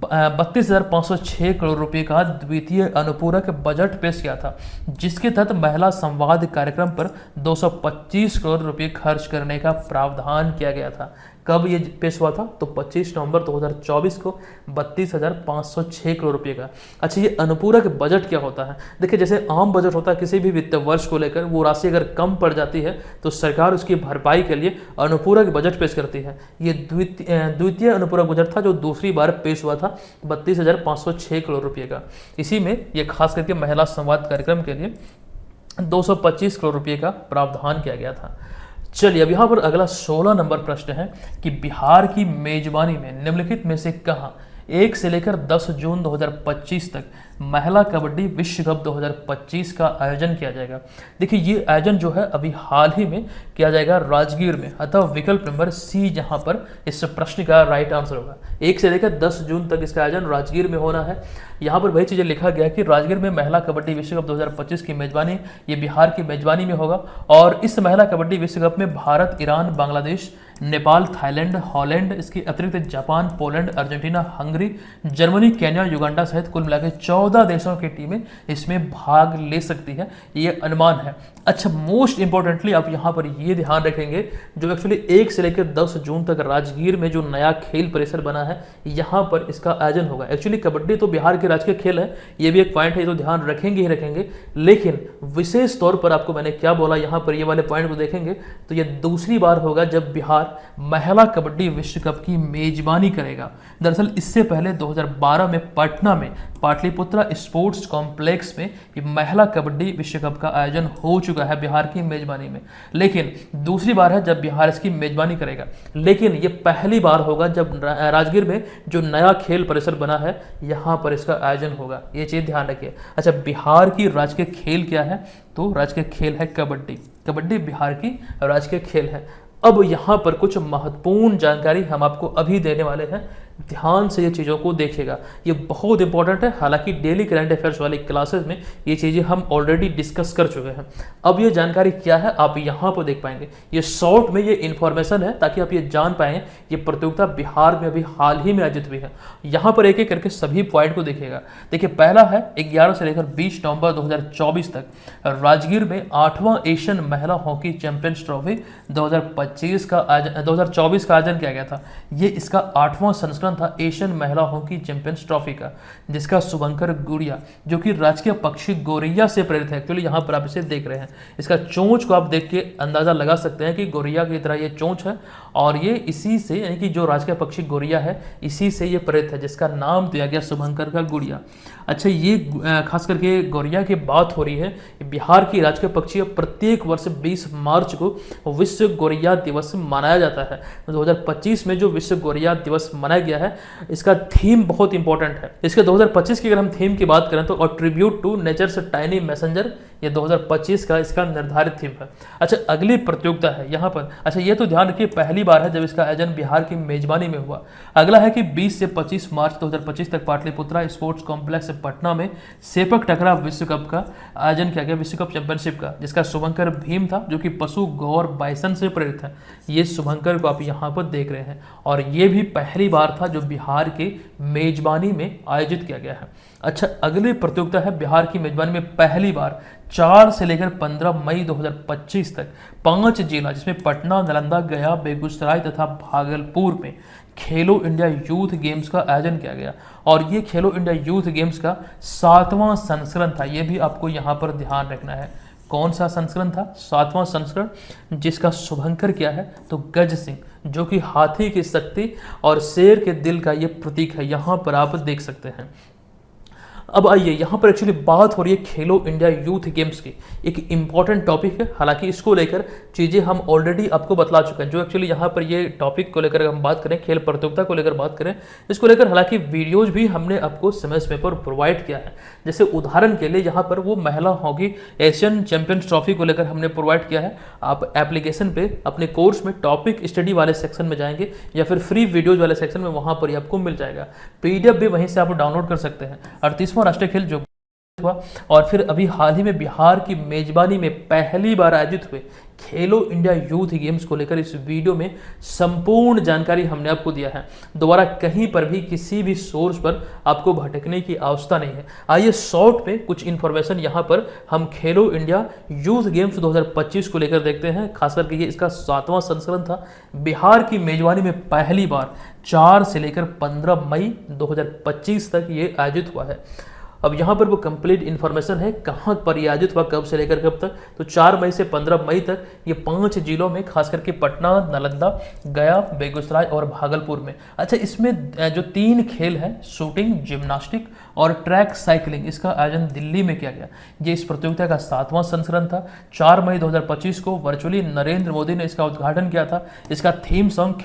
32,506 करोड़ रुपए का द्वितीय अनुपूरक बजट पेश किया था, जिसके तहत महिला संवाद कार्यक्रम पर 225 करोड़ रुपए खर्च करने का प्रावधान किया गया था। कब ये पेश हुआ था? तो 25 नवंबर 2024 को 32,506 करोड़ रुपए का। अच्छा, ये अनुपूरक बजट क्या होता है? देखिए, जैसे आम बजट होता है किसी भी वित्त वर्ष को लेकर, वो राशि अगर कम पड़ जाती है तो सरकार उसकी भरपाई के लिए अनुपूरक बजट पेश करती है। ये द्वितीय अनुपूरक बजट था जो दूसरी बार पेश हुआ था 32,506 करोड़ रुपए का। इसी में ये खास करके महिला संवाद कार्यक्रम के लिए 225 करोड़ रुपए का प्रावधान किया गया था। चलिए, अब यहाँ पर अगला 16 नंबर प्रश्न है कि बिहार की मेजबानी में निम्नलिखित में से कहाँ 1 से लेकर 10 जून 2025 तक महिला कबड्डी विश्व कप 2025 का आयोजन किया जाएगा। देखिए, ये आयोजन जो है अभी हाल ही में किया जाएगा राजगीर में, अतः विकल्प नंबर सी जहां पर इस प्रश्न का राइट आंसर होगा। 1 से लेकर 10 जून तक इसका आयोजन राजगीर में होना है। यहाँ पर वही चीज़ें लिखा गया कि राजगीर में महिला कबड्डी विश्व कप 2025 की मेजबानी ये बिहार की मेजबानी में होगा। और इस महिला कबड्डी विश्व कप में Bharat, Iran, Bangladesh, Nepal, Thailand, Holland, इसके अतिरिक्त Japan, Poland, Argentina, Hungary, Germany, Kenya, Uganda सहित कुल मिलाकर 14 देशों की टीमें इसमें भाग ले सकती है, ये अनुमान है। अच्छा, मोस्ट इंपॉर्टेंटली आप यहाँ पर ये ध्यान रखेंगे, जो एक्चुअली 1 से लेकर 10 जून तक राजगीर में जो नया खेल परिसर बना है, यहाँ पर इसका आयोजन होगा। एक्चुअली कबड्डी तो बिहार के राजकीय खेल है, ये भी एक पॉइंट है, ये तो ध्यान रखेंगे ही रखेंगे। लेकिन विशेष तौर पर आपको मैंने क्या बोला, यहाँ पर ये वाले पॉइंट को देखेंगे तो ये दूसरी बार होगा जब बिहार महिला कबड्डी विश्व कप की मेजबानी करेगा। दरअसल इससे पहले 2012 में पटना में पाटलिपुत्रा स्पोर्ट्स कॉम्प्लेक्स में ये महिला कबड्डी विश्व कप का आयोजन हो चुका है बिहार की मेजबानी में, लेकिन दूसरी बार है जब बिहार इसकी मेजबानी करेगा। लेकिन ये पहली बार होगा जब राजगीर में जो नया खेल परिसर बना है यहाँ पर इसका आयोजन होगा, ये चीज़ ध्यान रखिए। अच्छा, बिहार की राजकीय खेल क्या है? तो राजकीय खेल है कबड्डी। कबड्डी बिहार की राजकीय खेल है। अब यहाँ पर कुछ महत्वपूर्ण जानकारी हम आपको अभी देने वाले हैं, ध्यान से ये चीज़ों को देखिएगा, ये बहुत इंपॉर्टेंट है। हालांकि डेली करंट अफेयर्स वाली क्लासेस में ये चीज़ें हम ऑलरेडी डिस्कस कर चुके हैं। अब ये जानकारी क्या है आप यहाँ पर देख पाएंगे, ये शॉर्ट में ये इन्फॉर्मेशन है ताकि आप ये जान पाएंगे ये प्रतियोगिता बिहार में अभी हाल ही में आयोजित हुई है। यहाँ पर एक एक करके सभी पॉइंट को देखिएगा। देखिए, पहला है 11 से लेकर 20 नवंबर 2024 तक राजगीर में 8वां एशियन महिला हॉकी चैंपियंस ट्रॉफी 2024 का आयोजन किया गया था। ये इसका 8वां संस्करण संस्करण था एशियन महिला हॉकी चैंपियंस ट्रॉफी का, जिसका शुभंकर गुड़िया जो कि राजकीय पक्षी गोरैया से प्रेरित है। एक्चुअली यहाँ पर आप इसे देख रहे हैं, इसका चोंच को आप देख के अंदाजा लगा सकते हैं कि गोरैया की तरह ये चोंच है, और ये इसी से यानी कि जो राजकीय पक्षी गोरैया है इसी से ये प्रेरित है, जिसका नाम दिया गया शुभंकर का गुड़िया। अच्छा, ये खास करके गोरैया की बात हो रही है। बिहार की राजकीय पक्षी प्रत्येक वर्ष 20 मार्च को विश्व गोरैया दिवस मनाया जाता है। 2025 में जो विश्व गोरैया दिवस मनाया गया है, इसका थीम बहुत इंपॉर्टेंट है। इसके 2025 की अगर हम थीम की बात करें तो tribute to nature's tiny messenger, ये 2025 का इसका निर्धारित थीम है। अच्छा, अगली प्रतियोगिता है यहाँ पर। अच्छा, ये तो ध्यान रखिए पहली बार है जब इसका आयोजन बिहार की मेजबानी में हुआ। अगला है कि 20 से 25 मार्च 2025 तक पाटलिपुत्रा स्पोर्ट्स कॉम्प्लेक्स पटना में सेपक टकरा विश्व कप का आयोजन किया गया, विश्व कप चैंपियनशिप का, जिसका शुभंकर भीम था जो कि पशु गौर बाइसन से प्रेरित है। ये शुभंकर को आप यहाँ पर देख रहे हैं, और ये भी पहली बार था जो बिहार के मेजबानी में आयोजित किया गया है। अच्छा, अगली प्रतियोगिता है बिहार की मेजबानी में पहली बार 4 से लेकर 15 मई 2025 तक 5 जिला जिसमें पटना, नालंदा, गया, बेगूसराय तथा भागलपुर में खेलो इंडिया यूथ गेम्स का आयोजन किया गया, और ये खेलो इंडिया यूथ गेम्स का 7वां संस्करण था। ये भी आपको यहाँ पर ध्यान रखना है। कौन सा संस्करण था? 7वां संस्करण, जिसका शुभंकर क्या है तो गज सिंह, जो कि हाथी की शक्ति और शेर के दिल का ये प्रतीक है, यहाँ पर आप देख सकते हैं। अब आइए, यहाँ पर एक्चुअली बात हो रही है खेलो इंडिया यूथ गेम्स की। एक इंपॉर्टेंट टॉपिक है, हालांकि इसको लेकर चीज़ें हम ऑलरेडी आपको बतला चुके हैं। जो एक्चुअली यहाँ पर ये टॉपिक को लेकर हम बात करें, खेल प्रतियोगिता को लेकर बात करें, इसको लेकर हालांकि वीडियोज भी हमने आपको समय समय पर प्रोवाइड किया है। जैसे उदाहरण के लिए यहाँ पर वो महिला हॉकी एशियन चैंपियंस ट्रॉफी को लेकर हमने प्रोवाइड किया है। आप एप्लीकेशन पे अपने कोर्स में टॉपिक स्टडी वाले सेक्शन में जाएंगे या फिर फ्री वीडियोज वाले सेक्शन में, वहाँ पर ही आपको मिल जाएगा। PDF भी वहीं से आप डाउनलोड कर सकते हैं। 38वां राष्ट्रीय खेल जो हुआ, और फिर अभी हाल ही में बिहार की मेजबानी में पहली बार आयोजित हुए खेलो इंडिया यूथ गेम्स को लेकर इस वीडियो में संपूर्ण जानकारी हमने आपको दिया है। दोबारा कहीं पर भी किसी भी सोर्स पर आपको भटकने की आवश्यकता नहीं है। आइए शॉर्ट पे कुछ इन्फॉर्मेशन यहाँ पर हम खेलो इंडिया यूथ गेम्स 2025 को लेकर देखते हैं। खास करके ये इसका 7वां संस्करण था। बिहार की मेजबानी में पहली बार 4 से लेकर 15 मई 2025 तक ये आयोजित हुआ है। अब यहाँ पर वो कंप्लीट इन्फॉर्मेशन है कहाँ पर ये आयोजित हुआ, कब से लेकर कब तक। तो 4 मई से 15 मई तक ये 5 जिलों में, खास करके पटना, नालंदा, गया, बेगूसराय और भागलपुर में। अच्छा, इसमें जो 3 खेल हैं, शूटिंग, जिम्नास्टिक और ट्रैक साइकिलिंग, इसका आयोजन दिल्ली में किया गया। ये इस प्रतियोगिता का 7वां संस्करण था। 4 मई 2025 को वर्चुअली नरेंद्र मोदी ने इसका उद्घाटन किया था। इसका थीम सॉन्ग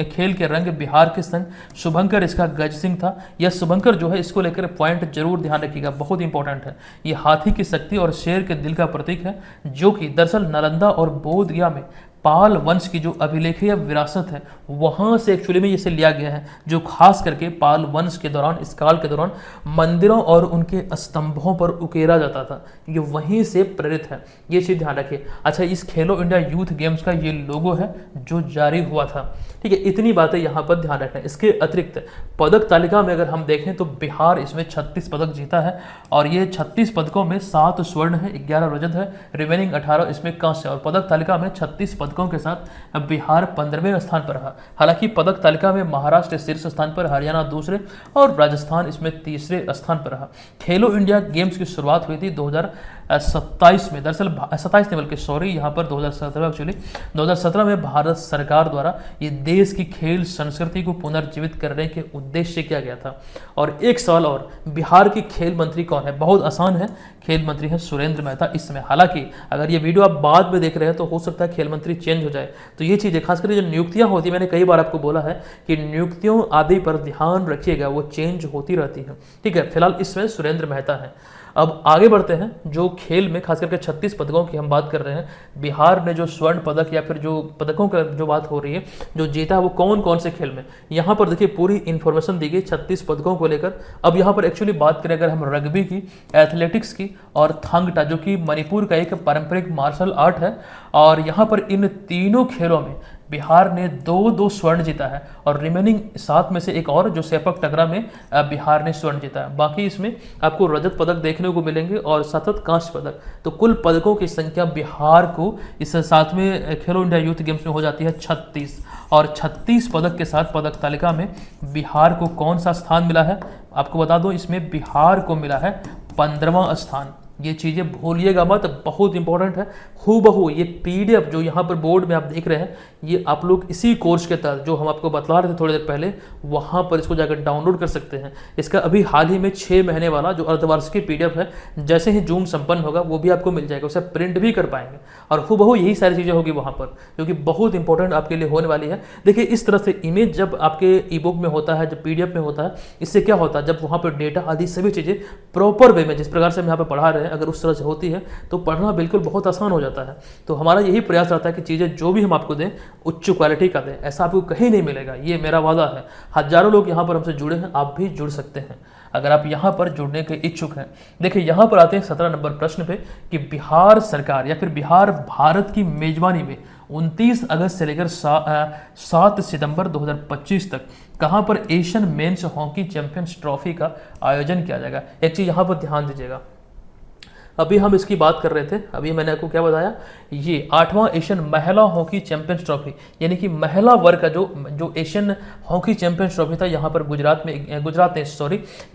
खेल के रंग बिहार के संग, शुभंकर इसका गज सिंह था। यह शुभंकर जो है, इसको लेकर पॉइंट जरूर ध्यान रखिएगा, बहुत इंपॉर्टेंट है। ये हाथी की शक्ति और शेर के दिल का प्रतीक है, जो कि दरअसल नालंदा और बोध गया में पाल वंश की जो अभिलेखीय विरासत है वहां से एक्चुअली में इसे लिया गया है, जो खास करके पाल वंश के दौरान, इस काल के दौरान मंदिरों और उनके स्तंभों पर उकेरा जाता था। ये वहीं से प्रेरित है, ये चीज ध्यान रखिए। अच्छा, इस खेलो इंडिया यूथ गेम्स का ये लोगो है जो जारी हुआ था। ठीक है, इतनी बातें यहाँ पर ध्यान रखना है। इसके अतिरिक्त पदक तालिका में अगर हम देखें तो बिहार इसमें 36 पदक जीता है, और ये 36 पदकों में 7 स्वर्ण है, 11 रजत है, रिमेनिंग 18 इसमें कांस्य। और पदक तालिका में 36 पदकों के साथ बिहार 15वें स्थान पर रहा। हालांकि पदक तालिका में महाराष्ट्र शीर्ष स्थान पर, हरियाणा दूसरे और राजस्थान इसमें तीसरे स्थान पर रहा। खेलो इंडिया गेम्स की शुरुआत हुई थी 2027 में, दरअसल 27 नहीं बल्कि सॉरी यहाँ पर 2017 एक्चुअली 2017 में भारत सरकार द्वारा ये देश की खेल संस्कृति को पुनर्जीवित करने के उद्देश्य से किया गया था। और एक सवाल और, बिहार की खेल मंत्री कौन है? बहुत आसान है, खेल मंत्री है सुरेंद्र मेहता इस समय। हालांकि अगर ये वीडियो आप बाद में देख रहे हैं तो हो सकता है खेल मंत्री चेंज हो जाए। तो ये चीज़ें खासकर जो नियुक्तियां होती है, मैंने कई बार आपको बोला है कि नियुक्तियों आदि पर ध्यान रखिएगा, वो चेंज होती रहती है। ठीक है, फिलहाल इसमें सुरेंद्र मेहता है। अब आगे बढ़ते हैं। जो खेल में खास करके 36 पदकों की हम बात कर रहे हैं, बिहार ने जो स्वर्ण पदक या फिर जो पदकों का जो बात हो रही है जो जीता है वो कौन कौन से खेल में, यहाँ पर देखिए पूरी इन्फॉर्मेशन दी गई 36 पदकों को लेकर। अब यहाँ पर एक्चुअली बात करें अगर हम रग्बी की, एथलेटिक्स की और थांग टा, जो कि मणिपुर का एक पारंपरिक मार्शल आर्ट है, और यहाँ पर इन तीनों खेलों में बिहार ने 2 स्वर्ण जीता है और रिमेनिंग 7 में से एक और जो सेपक टकरा में बिहार ने स्वर्ण जीता है। बाकी इसमें आपको रजत पदक देखने को मिलेंगे और सतत कांस्य पदक। तो कुल पदकों की संख्या बिहार को इस 7वें खेलो इंडिया यूथ गेम्स में हो जाती है 36, और 36 पदक के साथ पदक तालिका में बिहार को कौन सा स्थान मिला है? आपको बता दूं, इसमें बिहार को मिला है 15वां स्थान। ये चीज़ें भूलिएगा मत, बहुत इंपॉर्टेंट है। हूबहू ये पीडीएफ जो यहाँ पर बोर्ड में आप देख रहे हैं, ये आप लोग इसी कोर्स के तहत जो हम आपको बतला रहे थे थोड़ी देर पहले, वहाँ पर इसको जाकर डाउनलोड कर सकते हैं। इसका अभी हाल ही में 6 महीने वाला जो अर्धवार्षिक पीडीएफ है, जैसे ही जून संपन्न होगा वो भी आपको मिल जाएगा, उसे प्रिंट भी कर पाएंगे और हूबहू यही सारी चीज़ें होगी वहाँ पर, जो कि बहुत इंपॉर्टेंट आपके लिए होने वाली है। देखिए, इस तरह से इमेज जब आपके ई बुक में होता है, जब पीडीएफ में होता है, इससे क्या होता है, जब वहाँ पर डेटा आदि सभी चीज़ें प्रॉपर वे में जिस प्रकार से हम यहाँ पर पढ़ा रहे हैं, अगर उस तरह से होती है तो पढ़ना बिल्कुल बहुत आसान हो जाता है। तो हमारा यही प्रयास रहता है कि चीज़ें जो भी हम आपको दें उच्च क्वालिटी का दें, ऐसा आपको कहीं नहीं मिलेगा, ये मेरा वादा है। हजारों लोग यहाँ पर हमसे जुड़े हैं, आप भी जुड़ सकते हैं अगर आप यहाँ पर जुड़ने के इच्छुक हैं। देखिए, यहाँ पर आते हैं 17 नंबर प्रश्न पे कि बिहार सरकार या फिर बिहार भारत की मेजबानी में 29 अगस्त से लेकर 7 सितंबर 2025 तक कहाँ पर Asian men's hockey champions trophy का आयोजन किया जाएगा। एक चीज़ यहाँ पर ध्यान दीजिएगा, अभी हम इसकी बात कर रहे थे, अभी मैंने आपको क्या बताया, ये 8वां एशियन महिला हॉकी चैंपियंस ट्रॉफी, यानी कि महिला वर्ग का जो एशियन हॉकी चैंपियंस ट्रॉफी था, यहाँ पर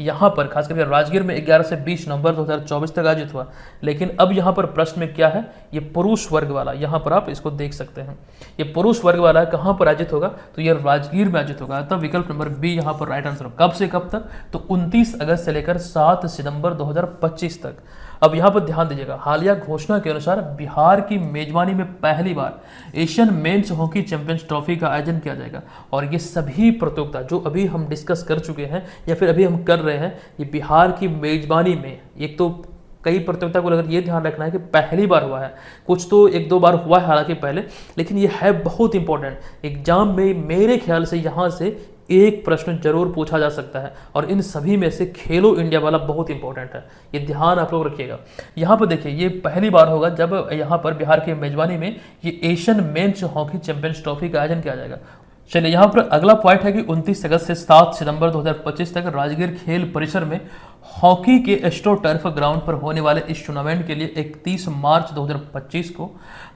यहाँ पर खास करके राजगीर में 11 से 20 नवंबर 2024 तक आयोजित हुआ। लेकिन अब यहाँ पर प्रश्न में क्या है, ये पुरुष वर्ग वाला, यहाँ पर आप इसको देख सकते हैं, ये पुरुष वर्ग वाला कहाँ पर आयोजित होगा, तो ये राजगीर में आयोजित होगा। तब विकल्प नंबर बी यहाँ पर राइट आंसर। कब से कब तक, तो 29 अगस्त से लेकर 7 सितंबर 2025 तक। अब यहाँ पर ध्यान दीजिएगा, हालिया घोषणा के अनुसार बिहार की मेजबानी में पहली बार Asian men's hockey champions trophy का आयोजन किया जाएगा। और ये सभी प्रतियोगिता जो अभी हम डिस्कस कर चुके हैं या फिर अभी हम कर रहे हैं, ये बिहार की मेजबानी में, एक तो कई प्रतियोगिता को लेकर ये ध्यान रखना है कि पहली बार हुआ है, कुछ तो 1-2 बार हुआ है हालांकि पहले, लेकिन ये है बहुत इंपॉर्टेंट। एग्जाम में मेरे ख्याल से यहाँ से एक प्रश्न जरूर पूछा जा सकता है और इन सभी में से खेलो इंडिया वाला बहुत इंपॉर्टेंट है, ये ध्यान आप लोग रखिएगा। यहाँ पर देखिए, ये पहली बार होगा जब यहाँ पर बिहार की मेजबानी में ये Asian men's hockey champions trophy का आयोजन किया जाएगा। चलिए, यहाँ पर अगला पॉइंट है कि 29 अगस्त से 7 सितंबर 2025 तक राजगीर खेल परिसर में हॉकी के एस्ट्रो टर्फ ग्राउंड पर होने वाले इस टूर्नामेंट के लिए 31 मार्च 2025 को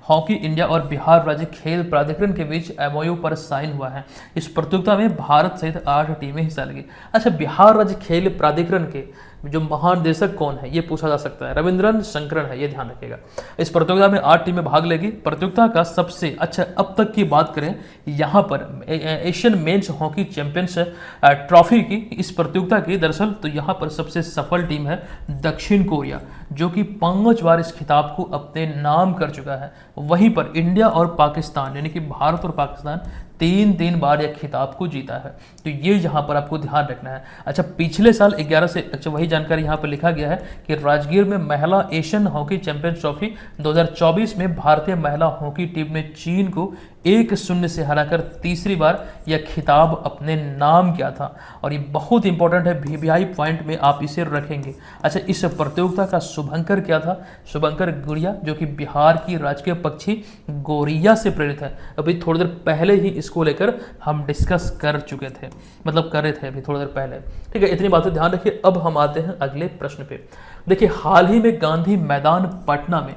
हॉकी इंडिया और बिहार राज्य खेल प्राधिकरण के बीच एमओयू पर साइन हुआ है। इस प्रतियोगिता में भारत सहित 8 टीमें हिस्सा लेंगी। अच्छा, बिहार राज्य खेल प्राधिकरण के जो महानिदेशक कौन है, ये पूछा जा सकता है, रविंद्रन शंकरन है, ये ध्यान रखिएगा। इस प्रतियोगिता में 8 टीमें भाग लेगी। प्रतियोगिता का सबसे अच्छा, अब तक की बात करें यहाँ पर Asian men's hockey champions trophy की, इस प्रतियोगिता की दरअसल तो यहाँ पर सबसे सफल टीम है दक्षिण कोरिया, जो कि 5 बार इस खिताब को अपने नाम कर चुका है। वहीं पर इंडिया और पाकिस्तान, यानी कि भारत और पाकिस्तान 3 बार यह खिताब को जीता है। तो ये यहाँ पर आपको ध्यान रखना है। अच्छा, पिछले साल 11 से, अच्छा वही जानकारी यहाँ पर लिखा गया है कि राजगीर में महिला एशियन हॉकी चैंपियंस ट्रॉफी 2024 में भारतीय महिला हॉकी टीम ने चीन को 1-0 से हराकर तीसरी बार यह खिताब अपने नाम किया था। और ये बहुत इंपॉर्टेंट है, वीवीआई पॉइंट में आप इसे रखेंगे। अच्छा, इस प्रतियोगिता का शुभंकर क्या था? शुभंकर गुड़िया, जो कि बिहार की राजकीय पक्षी गौरैया से प्रेरित है। अभी थोड़ी देर पहले ही इसको लेकर हम डिस्कस कर चुके थे, मतलब कर रहे थे अभी थोड़ी देर पहले। ठीक है, इतनी बातें ध्यान रखिए। अब हम आते हैं अगले प्रश्न पे। देखिए, हाल ही में गांधी मैदान पटना में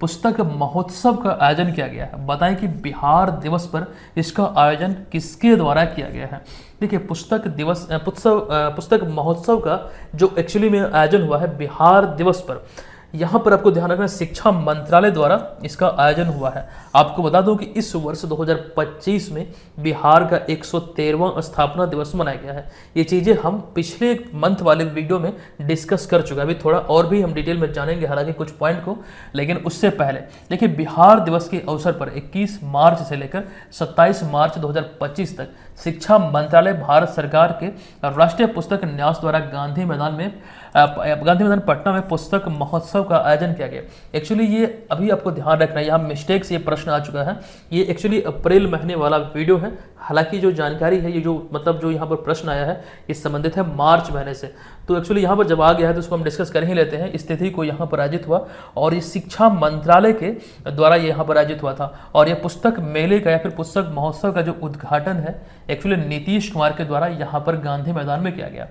पुस्तक महोत्सव का आयोजन किया गया है। बताएं कि बिहार दिवस पर इसका आयोजन किसके द्वारा किया गया है। देखिए, पुस्तक महोत्सव का जो एक्चुअली में आयोजन हुआ है बिहार दिवस पर, यहाँ पर आपको ध्यान रखना, शिक्षा मंत्रालय द्वारा इसका आयोजन हुआ है। आपको बता दूं कि इस वर्ष 2025 में बिहार का 113वां स्थापना दिवस मनाया गया है। ये चीज़ें हम पिछले मंथ वाले वीडियो में डिस्कस कर चुके हैं। अभी थोड़ा और भी हम डिटेल में जानेंगे हालांकि कुछ पॉइंट को, लेकिन उससे पहले देखिए, बिहार दिवस के अवसर पर 21 मार्च से लेकर 27 मार्च 2025 तक शिक्षा मंत्रालय भारत सरकार के राष्ट्रीय पुस्तक न्यास द्वारा गांधी मैदान में गांधी मैदान पटना में पुस्तक महोत्सव का आयोजन किया गया। एक्चुअली ये अभी आपको ध्यान रखना है, यहाँ मिस्टेक से ये प्रश्न आ चुका है। ये एक्चुअली अप्रैल महीने वाला वीडियो है, हालांकि जो जानकारी है, ये जो मतलब जो यहाँ पर प्रश्न आया है ये संबंधित है मार्च महीने से। तो एक्चुअली यहाँ पर जब आ गया है तो उसको हम डिस्कस कर ही लेते हैं। इस तिथि को यहाँ पर आयोजित हुआ और ये शिक्षा मंत्रालय के द्वारा ये यहाँ पर आयोजित हुआ था। और ये पुस्तक मेले का या फिर पुस्तक महोत्सव का जो उद्घाटन है एक्चुअली नीतीश कुमार के द्वारा यहाँ पर गांधी मैदान में किया गया।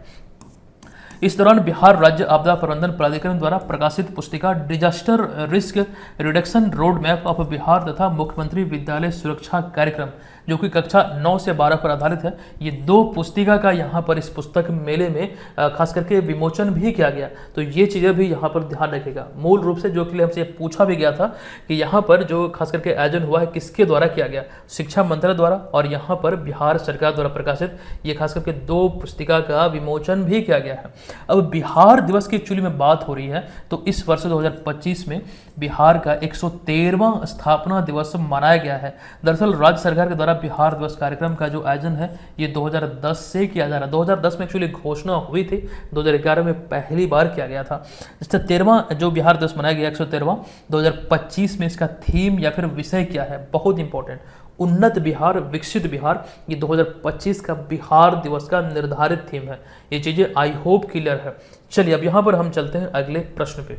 इस दौरान बिहार राज्य आपदा प्रबंधन प्राधिकरण द्वारा प्रकाशित पुस्तिका disaster risk reduction road map of Bihar तथा मुख्यमंत्री विद्यालय सुरक्षा कार्यक्रम, जो कि कक्षा 9 से 12 पर आधारित है, ये 2 पुस्तिका का यहाँ पर इस पुस्तक मेले में खास करके विमोचन भी किया गया। तो ये चीज़ें भी यहाँ पर ध्यान रखेगा। मूल रूप से जो कि हमसे पूछा भी गया था कि यहाँ पर जो खास करके आयोजन हुआ है किसके द्वारा किया गया, शिक्षा मंत्रालय द्वारा, और यहाँ पर बिहार सरकार द्वारा प्रकाशित ये खास करके 2 पुस्तिका का विमोचन भी किया गया है। अब बिहार दिवस की एक्चुअली में बात हो रही है तो इस वर्ष 2025 में बिहार का 113वां स्थापना दिवस मनाया गया है। दरअसल राज्य सरकार के द्वारा बिहार दिवस कार्यक्रम का जो आयोजन है ये 2010 से किया जा रहा है। 2010 में एक्चुअली घोषणा हुई थी, 2011 में पहली बार किया गया था। 113वां जो बिहार दिवस मनाया गया 113वां, 2025 में इसका थीम या फिर विषय क्या है, बहुत इंपॉर्टेंट, उन्नत बिहार विकसित बिहार, ये 2025 का बिहार दिवस का निर्धारित थीम है। ये चीज़ें आई होप क्लियर है। चलिए अब यहाँ पर हम चलते हैं अगले प्रश्न पे।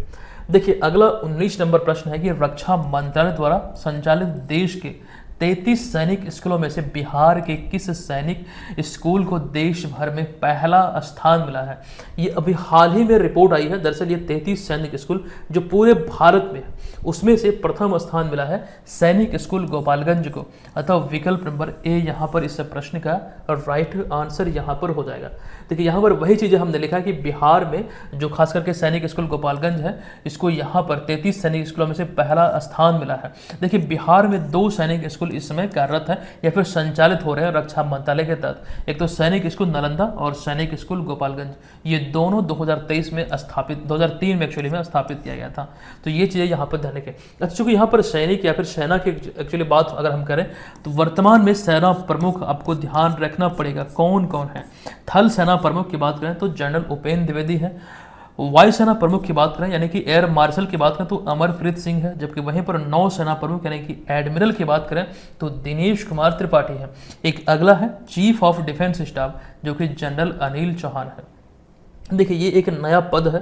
देखिए अगला 19 नंबर प्रश्न है कि रक्षा मंत्रालय द्वारा संचालित देश के 33 सैनिक स्कूलों में से बिहार के किस सैनिक स्कूल को देश भर में पहला स्थान मिला है। ये अभी हाल ही में रिपोर्ट आई है। दरअसल ये 33 सैनिक स्कूल जो पूरे भारत में है उसमें से प्रथम स्थान मिला है सैनिक स्कूल गोपालगंज को, अतः विकल्प नंबर ए यहाँ पर इस प्रश्न का राइट आंसर यहाँ पर हो जाएगा। देखिए यहाँ पर वही चीज़ें हमने लिखा कि बिहार में जो खास करके सैनिक स्कूल गोपालगंज है इसको यहाँ पर 33 सैनिक स्कूलों में से पहला स्थान मिला है। देखिए बिहार में 2 सैनिक स्कूल इस समय कार्यरत है या फिर संचालित हो रहे हैं रक्षा मंत्रालय के तहत। एक तो सैनिक स्कूल नालंदा और सैनिक स्कूल गोपालगंज, ये दोनों 2023 में स्थापित 2003 में एक्चुअली में स्थापित किया गया था। तो ये चीज़ें यहाँ पर ध्यान रखें। अच्छा चूंकि यहाँ पर सैनिक या फिर सेना की एक्चुअली बात अगर हम करें तो वर्तमान में सेना प्रमुख आपको ध्यान रखना पड़ेगा कौन कौन है। थल सेना प्रमुख की बात करें तो जनरल उपेंद्र द्विवेदी है। वायुसेना प्रमुख की बात करें यानी कि एयर मार्शल की बात करें तो अमरप्रीत सिंह है। जबकि वहीं पर नौसेना प्रमुख यानी कि एडमिरल की बात करें तो दिनेश कुमार त्रिपाठी है। एक अगला है चीफ ऑफ डिफेंस स्टाफ जो कि जनरल अनिल चौहान है। देखिए ये एक नया पद है।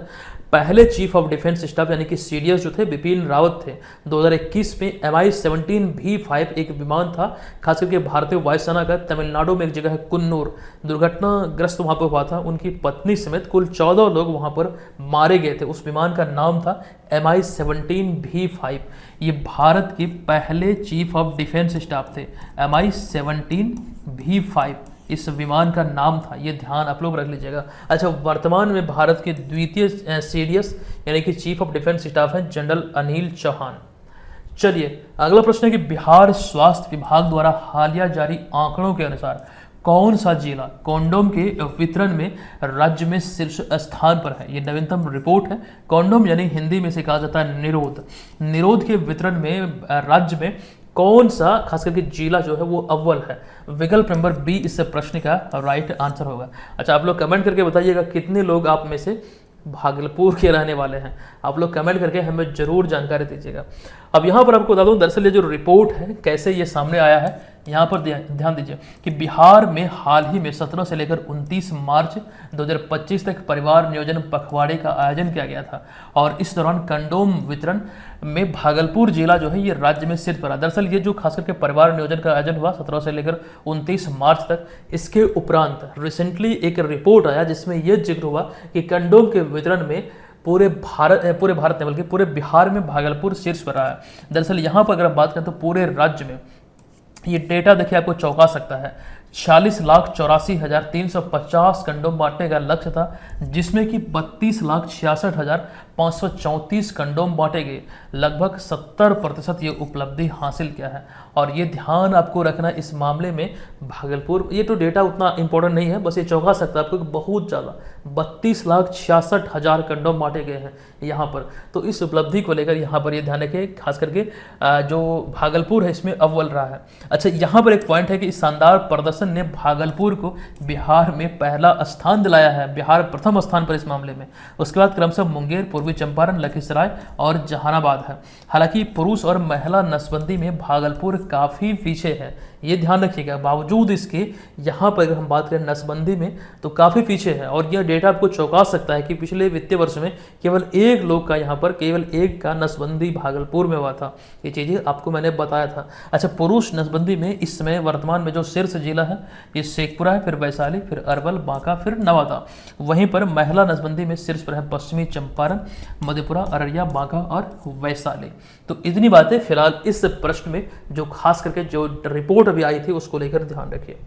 पहले चीफ ऑफ डिफेंस स्टाफ यानी कि सीडीएस जो थे बिपिन रावत थे। 2021 में MI-17 V5 एक विमान था खास करके भारतीय वायुसेना का, तमिलनाडु में एक जगह है कुन्नूर, दुर्घटनाग्रस्त वहां पर हुआ था। उनकी पत्नी समेत कुल 14 लोग वहां पर मारे गए थे। उस विमान का नाम था MI-17 V5। ये भारत के पहले चीफ ऑफ डिफेंस स्टाफ थे। MI-17 V5 इस विमान का नाम था, ये ध्यान आप लोग रख लीजिएगा। अच्छा वर्तमान में भारत के द्वितीय सीडीएस यानी कि चीफ ऑफ डिफेंस स्टाफ है जनरल अनिल चौहान। चलिए अगला प्रश्न है कि बिहार स्वास्थ्य विभाग द्वारा हालिया जारी आंकड़ों के अनुसार कौन सा जिला कॉन्डोम के वितरण में राज्य में शीर्ष स्थान पर है। ये नवीनतम रिपोर्ट है। कॉन्डोम यानी हिंदी में से कहा जाता है निरोध, निरोध के वितरण में राज्य में कौन सा खास करके जिला जो है वो अव्वल है। विकल्प नंबर बी इस प्रश्न का राइट आंसर होगा। अच्छा आप लोग कमेंट करके बताइएगा कितने लोग आप में से भागलपुर के रहने वाले हैं। आप लोग कमेंट करके हमें जरूर जानकारी दीजिएगा। अब यहाँ पर आपको बता दूं दरअसल ये जो रिपोर्ट है कैसे ये सामने आया है, यहाँ पर ध्यान दीजिए कि बिहार में हाल ही में 17 से लेकर 29 मार्च 2025 तक परिवार नियोजन पखवाड़े का आयोजन किया गया था और इस दौरान कंडोम वितरण में भागलपुर जिला जो है ये राज्य में शीर्ष पर। दरअसल ये जो खास करके परिवार नियोजन का आयोजन हुआ 17 से लेकर 29 मार्च तक, इसके उपरांत रिसेंटली एक रिपोर्ट आया जिसमें यह जिक्र हुआ कि कंडोम के वितरण में पूरे भारत नहीं बल्कि पूरे बिहार में भागलपुर शीर्ष पर रहा है। दरअसल यहाँ पर अगर आप बात करें तो पूरे राज्य में ये डेटा देखिए आपको चौंका सकता है। 40,84,350 कंडोम बांटने का लक्ष्य था जिसमें कि 32,66,000 534 कंडोम बांटे गए, लगभग 70% ये उपलब्धि हासिल किया है। और ये ध्यान आपको रखना इस मामले में भागलपुर, ये तो डेटा उतना इंपॉर्टेंट नहीं है, बस ये चौंका सकता है आपको कि बहुत ज़्यादा 32,66,000 कंडोम बांटे गए हैं यहाँ पर। तो इस उपलब्धि को लेकर यहाँ पर ये ध्यान रखें, खास करके जो भागलपुर है इसमें अव्वल रहा है। अच्छा, यहाँ पर एक पॉइंट है कि इस शानदार प्रदर्शन ने भागलपुर को बिहार में पहला स्थान दिलाया है, बिहार प्रथम स्थान पर इस मामले में। उसके बाद क्रमशः मुंगेर, पूर्वी चंपारण, लखीसराय और जहानाबाद है। हालांकि पुरुष और महिला नसबंदी में भागलपुर काफ़ी पीछे है, ये ध्यान रखिएगा। बावजूद इसके यहाँ पर अगर हम बात करें नसबंदी में तो काफ़ी पीछे है। और यह डेटा आपको चौंका सकता है कि पिछले वित्तीय वर्ष में केवल एक लोग का, यहाँ पर केवल एक का नसबंदी भागलपुर में हुआ था। ये चीज़ें आपको मैंने बताया था। अच्छा, पुरुष नसबंदी में इस समय वर्तमान में जो शीर्ष जिला है ये शेखपुरा है, फिर वैशाली, फिर अरवल, बांका, फिर नवादा। वहीं पर महिला नसबंदी में शीर्ष पर है पश्चिमी चंपारण, मधेपुरा, अररिया, बांका और वैशाली। तो इतनी बातें फिलहाल इस प्रश्न में जो खास करके जो रिपोर्ट अभी आई थी उसको लेकर ध्यान रखिए।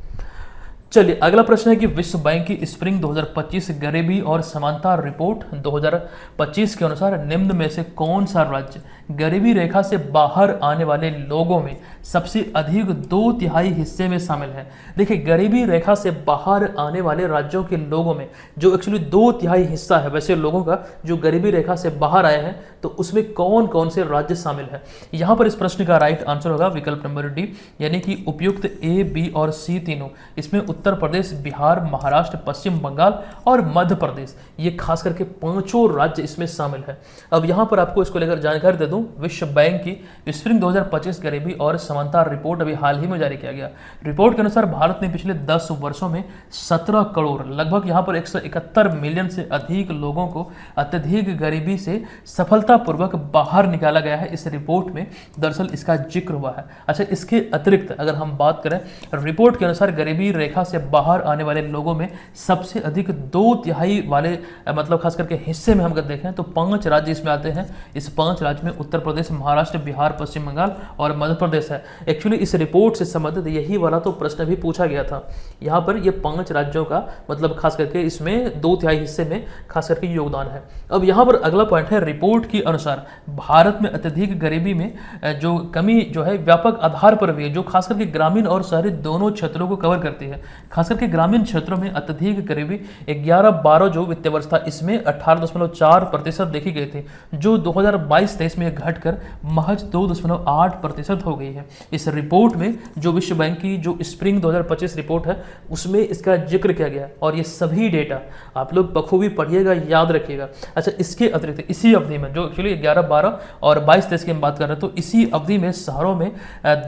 चलिए, अगला प्रश्न है कि विश्व बैंक की स्प्रिंग 2025 गरीबी और समानता रिपोर्ट 2025 के अनुसार निम्न में से कौन सा राज्य गरीबी रेखा से बाहर आने वाले लोगों में सबसे अधिक 2/3 हिस्से में शामिल है। देखिए, गरीबी रेखा से बाहर आने वाले राज्यों के लोगों में जो एक्चुअली 2/3 हिस्सा है वैसे लोगों का जो गरीबी रेखा से बाहर आए हैं, तो उसमें कौन कौन से राज्य शामिल है। यहाँ पर इस प्रश्न का राइट आंसर होगा विकल्प नंबर डी, यानी कि उपयुक्त ए, बी और सी तीनों। इसमें उत्तर प्रदेश, बिहार, महाराष्ट्र, पश्चिम बंगाल और मध्य प्रदेश, ये खास करके पांचों राज्य इसमें शामिल है। अब यहाँ पर आपको इसको लेकर जानकारी दे दूं, विश्व बैंक की स्प्रिंग 2025 गरीबी और समानता रिपोर्ट अभी हाल ही में जारी किया गया। रिपोर्ट के अनुसार भारत ने पिछले 10 वर्षों में 17 करोड़, लगभग यहाँ पर 171 मिलियन से अधिक लोगों को अत्यधिक गरीबी से सफलतापूर्वक बाहर निकाला गया है। इस रिपोर्ट में दरअसल इसका जिक्र हुआ है। अच्छा, इसके अतिरिक्त अगर हम बात करें, रिपोर्ट के अनुसार गरीबी रेखा से बाहर आने वाले लोगों में सबसे अधिक 2/3 वाले मतलब खास करके हिस्से में हम अगर देखें तो 5 राज्य इसमें आते हैं। इस 5 राज्य में उत्तर प्रदेश, महाराष्ट्र, बिहार, पश्चिम बंगाल और मध्य प्रदेश है। एक्चुअली इस रिपोर्ट से संबंधित यही वाला तो प्रश्न भी पूछा गया था। यहाँ पर ये 5 राज्यों का मतलब खास करके इसमें 2/3 हिस्से में खास करके योगदान है। अब यहाँ पर अगला पॉइंट है, रिपोर्ट के अनुसार भारत में अत्यधिक गरीबी में जो कमी जो है व्यापक आधार पर भी है, जो खास करके ग्रामीण और शहरी दोनों क्षेत्रों को कवर करती है। खास करके ग्रामीण क्षेत्रों में अत्यधिक गरीबी 11-12 जो वित्तीय वर्ष था इसमें 18.4% देखी गई थी, जो 2022-23 में घटकर महज 2.8% हो गई है। इस रिपोर्ट में जो विश्व बैंक की जो स्प्रिंग 2025 रिपोर्ट है उसमें इसका जिक्र किया गया और ये सभी डेटा आप लोग बखूबी पढ़िएगा, याद रखिएगा। अच्छा, इसके अतिरिक्त इसी अवधि में जो एक्चुअली 11-12 और 22-23 की हम बात कर रहे हैं, तो इसी अवधि में शहरों में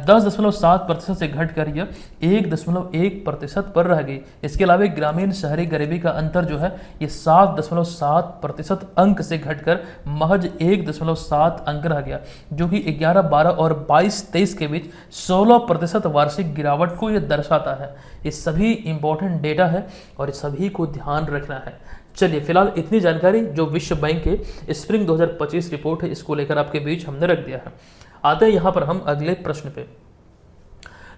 10.7% से घटकर यह 1.1% पर रह गई। इसके अलावा ग्रामीण शहरी गरीबी का अंतर जो है ये 7.7% अंक से घटकर महज 1.7 अंक रह गया, जो कि 11-12 और 22-23 के बीच 16% वार्षिक गिरावट को यह दर्शाता है। ये सभी इंपॉर्टेंट डेटा है और सभी को ध्यान रखना है। चलिए, फिलहाल इतनी जानकारी जो विश्व बैंक के स्प्रिंग 2025 रिपोर्ट है इसको लेकर आपके बीच हमने रख दिया है। आते हैं यहाँ पर हम अगले प्रश्न पे।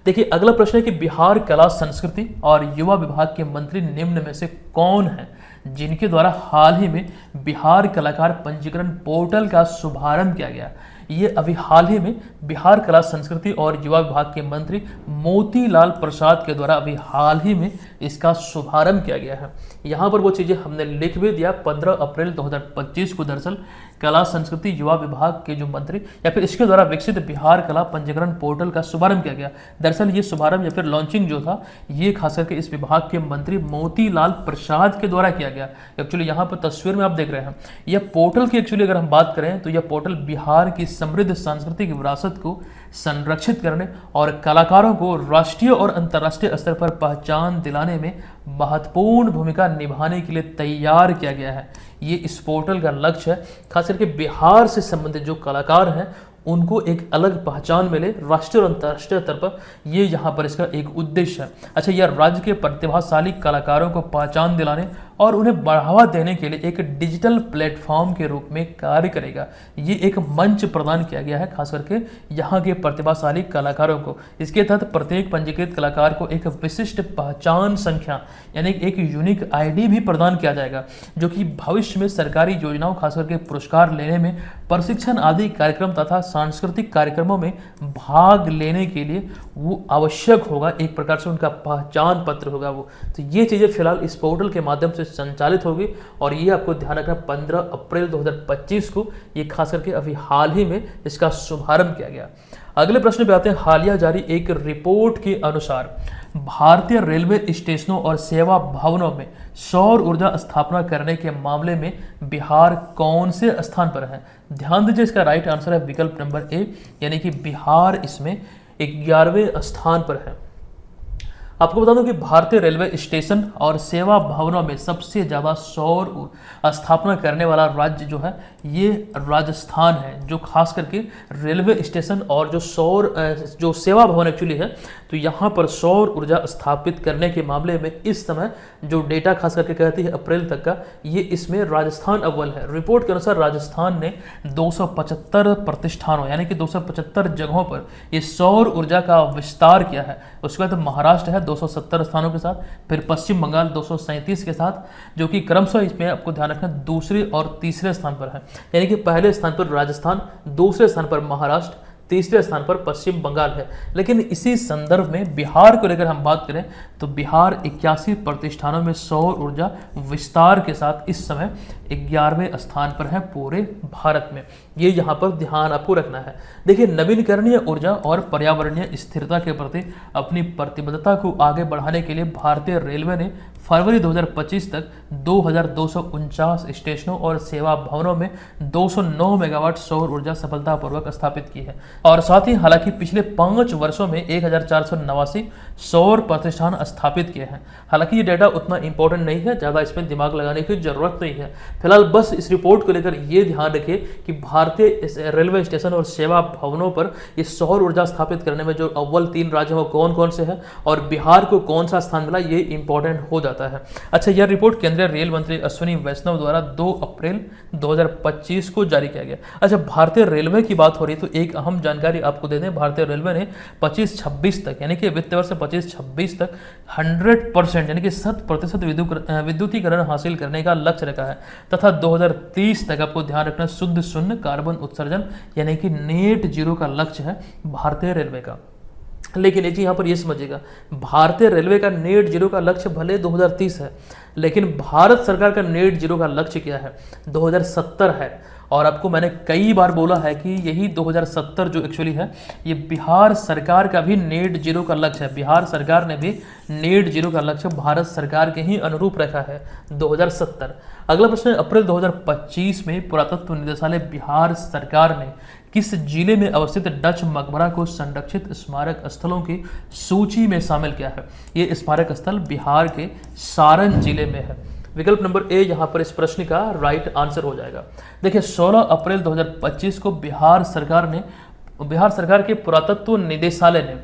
देखिए, अगला प्रश्न है कि बिहार कला संस्कृति और युवा विभाग के मंत्री निम्न में से कौन है जिनके द्वारा हाल ही में बिहार कलाकार पंजीकरण पोर्टल का शुभारंभ किया गया। ये अभी हाल ही में बिहार कला संस्कृति और युवा विभाग के मंत्री मोतीलाल प्रसाद के द्वारा अभी हाल ही में इसका शुभारंभ किया गया है। यहाँ पर वो चीज़ें हमने लिख भी दिया। 15 अप्रैल 2025 को दरअसल कला संस्कृति युवा विभाग के जो मंत्री या फिर इसके द्वारा विकसित बिहार कला पंजीकरण पोर्टल का शुभारंभ किया गया। दरअसल ये शुभारंभ या फिर लॉन्चिंग जो था ये खास करके इस विभाग के मंत्री मोतीलाल प्रसाद के द्वारा किया गया। एक्चुअली यहाँ पर तस्वीर में आप देख रहे हैं यह पोर्टल की एक्चुअली अगर हम बात करें तो यह पोर्टल बिहार की समृद्ध सांस्कृतिक विरासत को संरक्षित करने और कलाकारों को राष्ट्रीय और अंतर्राष्ट्रीय स्तर पर पहचान दिलाने में महत्वपूर्ण भूमिका निभाने के लिए तैयार किया गया है। ये इस पोर्टल का लक्ष्य है, खास करके बिहार से संबंधित जो कलाकार हैं उनको एक अलग पहचान मिले राष्ट्रीय और अंतर्राष्ट्रीय स्तर पर, ये यहाँ पर इसका एक उद्देश्य है। अच्छा, यह राज्य के प्रतिभाशाली कलाकारों को पहचान दिलाने और उन्हें बढ़ावा देने के लिए एक डिजिटल प्लेटफॉर्म के रूप में कार्य करेगा। ये एक मंच प्रदान किया गया है खास करके यहाँ के प्रतिभाशाली कलाकारों को। इसके तहत प्रत्येक पंजीकृत कलाकार को एक विशिष्ट पहचान संख्या यानी एक यूनिक आईडी भी प्रदान किया जाएगा, जो कि भविष्य में सरकारी योजनाओं खास करके पुरस्कार लेने में, प्रशिक्षण आदि कार्यक्रम तथा सांस्कृतिक कार्यक्रमों में भाग लेने के लिए वो आवश्यक होगा। एक प्रकार से उनका पहचान पत्र होगा वो। तो ये चीज़ें फिलहाल इस पोर्टल के माध्यम से संचालित होगी और ये आपको ध्यान रखना 15 अप्रैल 2025 को ये खास करके अभी हाल ही में इसका शुभारंभ किया गया। अगले प्रश्न पे आते हैं। हालिया जारी एक रिपोर्ट के अनुसार भारतीय रेलवे स्टेशनों और सेवा भवनों में सौर ऊर्जा स्थापना करने के मामले में बिहार कौन से स्थान पर है? ध्यान दीजिए, इसका राइट आंसर है विकल्प नंबर ए, यानी कि बिहार इसमें 11वें स्थान पर है। आपको बता दूं कि भारतीय रेलवे स्टेशन और सेवा भवनों में सबसे ज़्यादा सौर स्थापना करने वाला राज्य जो है ये राजस्थान है, जो खास करके रेलवे स्टेशन और जो सेवा भवन एक्चुअली है, तो यहाँ पर सौर ऊर्जा स्थापित करने के मामले में इस समय जो डेटा खास करके कहती है अप्रैल तक का, ये इसमें राजस्थान अव्वल है। रिपोर्ट के अनुसार राजस्थान ने 275 प्रतिष्ठानों यानी कि 275 जगहों पर ये सौर ऊर्जा का विस्तार किया है। उसके बाद महाराष्ट्र है 270 स्थानों के साथ, फिर पश्चिम बंगाल 237 के साथ, जो कि क्रमशः इसमें आपको ध्यान रखना दूसरे और तीसरे स्थान पर है। यानी कि पहले स्थान पर राजस्थान, दूसरे स्थान पर महाराष्ट्र, तीसरे स्थान पर पश्चिम बंगाल है। लेकिन इसी संदर्भ में बिहार को लेकर हम बात करें तो बिहार 81 प्रतिष्ठानों में सौर ऊर्जा विस्तार के साथ इस समय 11वें स्थान पर है पूरे भारत में। ये यहाँ पर ध्यान आपको रखना है। देखिए, नवीनकरणीय ऊर्जा और पर्यावरणीय स्थिरता के प्रति अपनी प्रतिबद्धता को आगे बढ़ाने के लिए भारतीय रेलवे ने फरवरी 2025 तक 2249 स्टेशनों और सेवा भवनों में 209 मेगावाट सौर ऊर्जा सफलतापूर्वक स्थापित की है। और साथ ही हालांकि पिछले 5 वर्षों में 1489 सौर प्रतिष्ठान स्थापित किए हैं। हालांकि ये डेटा उतना इंपॉर्टेंट नहीं है, ज़्यादा इसमें दिमाग लगाने की जरूरत नहीं है। फिलहाल बस इस रिपोर्ट को लेकर ये ध्यान रखिए कि भारतीय रेलवे स्टेशन और सेवा भवनों पर ये सौर ऊर्जा स्थापित करने में जो अव्वल 3 राज्य वो कौन कौन से हैं और बिहार को कौन सा स्थान मिला, ये इंपॉर्टेंट हो जाता है। अच्छा, यह रिपोर्ट केंद्रीय रेल मंत्री अश्विनी वैष्णव द्वारा 2 अप्रैल 2025 को जारी किया गया। अच्छा, भारतीय रेलवे की बात हो रही तो एक अहम जानकारी आपको दे दें। भारतीय रेलवे ने 25-26 तक यानी कि वित्त वर्ष 25-26 तक 100% यानी कि 100% विद्युतीकरण हासिल करने का लक्ष्य रखा है तथा 2030 तक आपको ध्यान रखना शुद्ध शून्य कार्बन उत्सर्जन यानी कि नेट जीरो का लक्ष्य है भारतीय रेलवे का। लेकिन एक चीज यहाँ पर ये समझिएगा, भारतीय रेलवे का नेट जीरो का लक्ष्य भले 2030 है, लेकिन भारत सरकार का नेट जीरो का लक्ष्य क्या है? 2070 है। और आपको मैंने कई बार बोला है कि यही 2070 जो एक्चुअली है ये बिहार सरकार का भी नेट जीरो का लक्ष्य है। बिहार सरकार ने भी नेट जीरो का लक्ष्य भारत सरकार के ही अनुरूप रखा है 2070। अगला प्रश्न है, अप्रैल 2025 में पुरातत्व निदेशालय बिहार सरकार ने किस जिले में अवस्थित डच मकबरा को संरक्षित स्मारक स्थलों की सूची में शामिल किया है? ये स्मारक स्थल बिहार के सारण जिले में है। विकल्प नंबर ए यहाँ पर इस प्रश्न का राइट आंसर हो जाएगा। देखिए, 16 अप्रैल 2025 को बिहार सरकार के पुरातत्व निदेशालय ने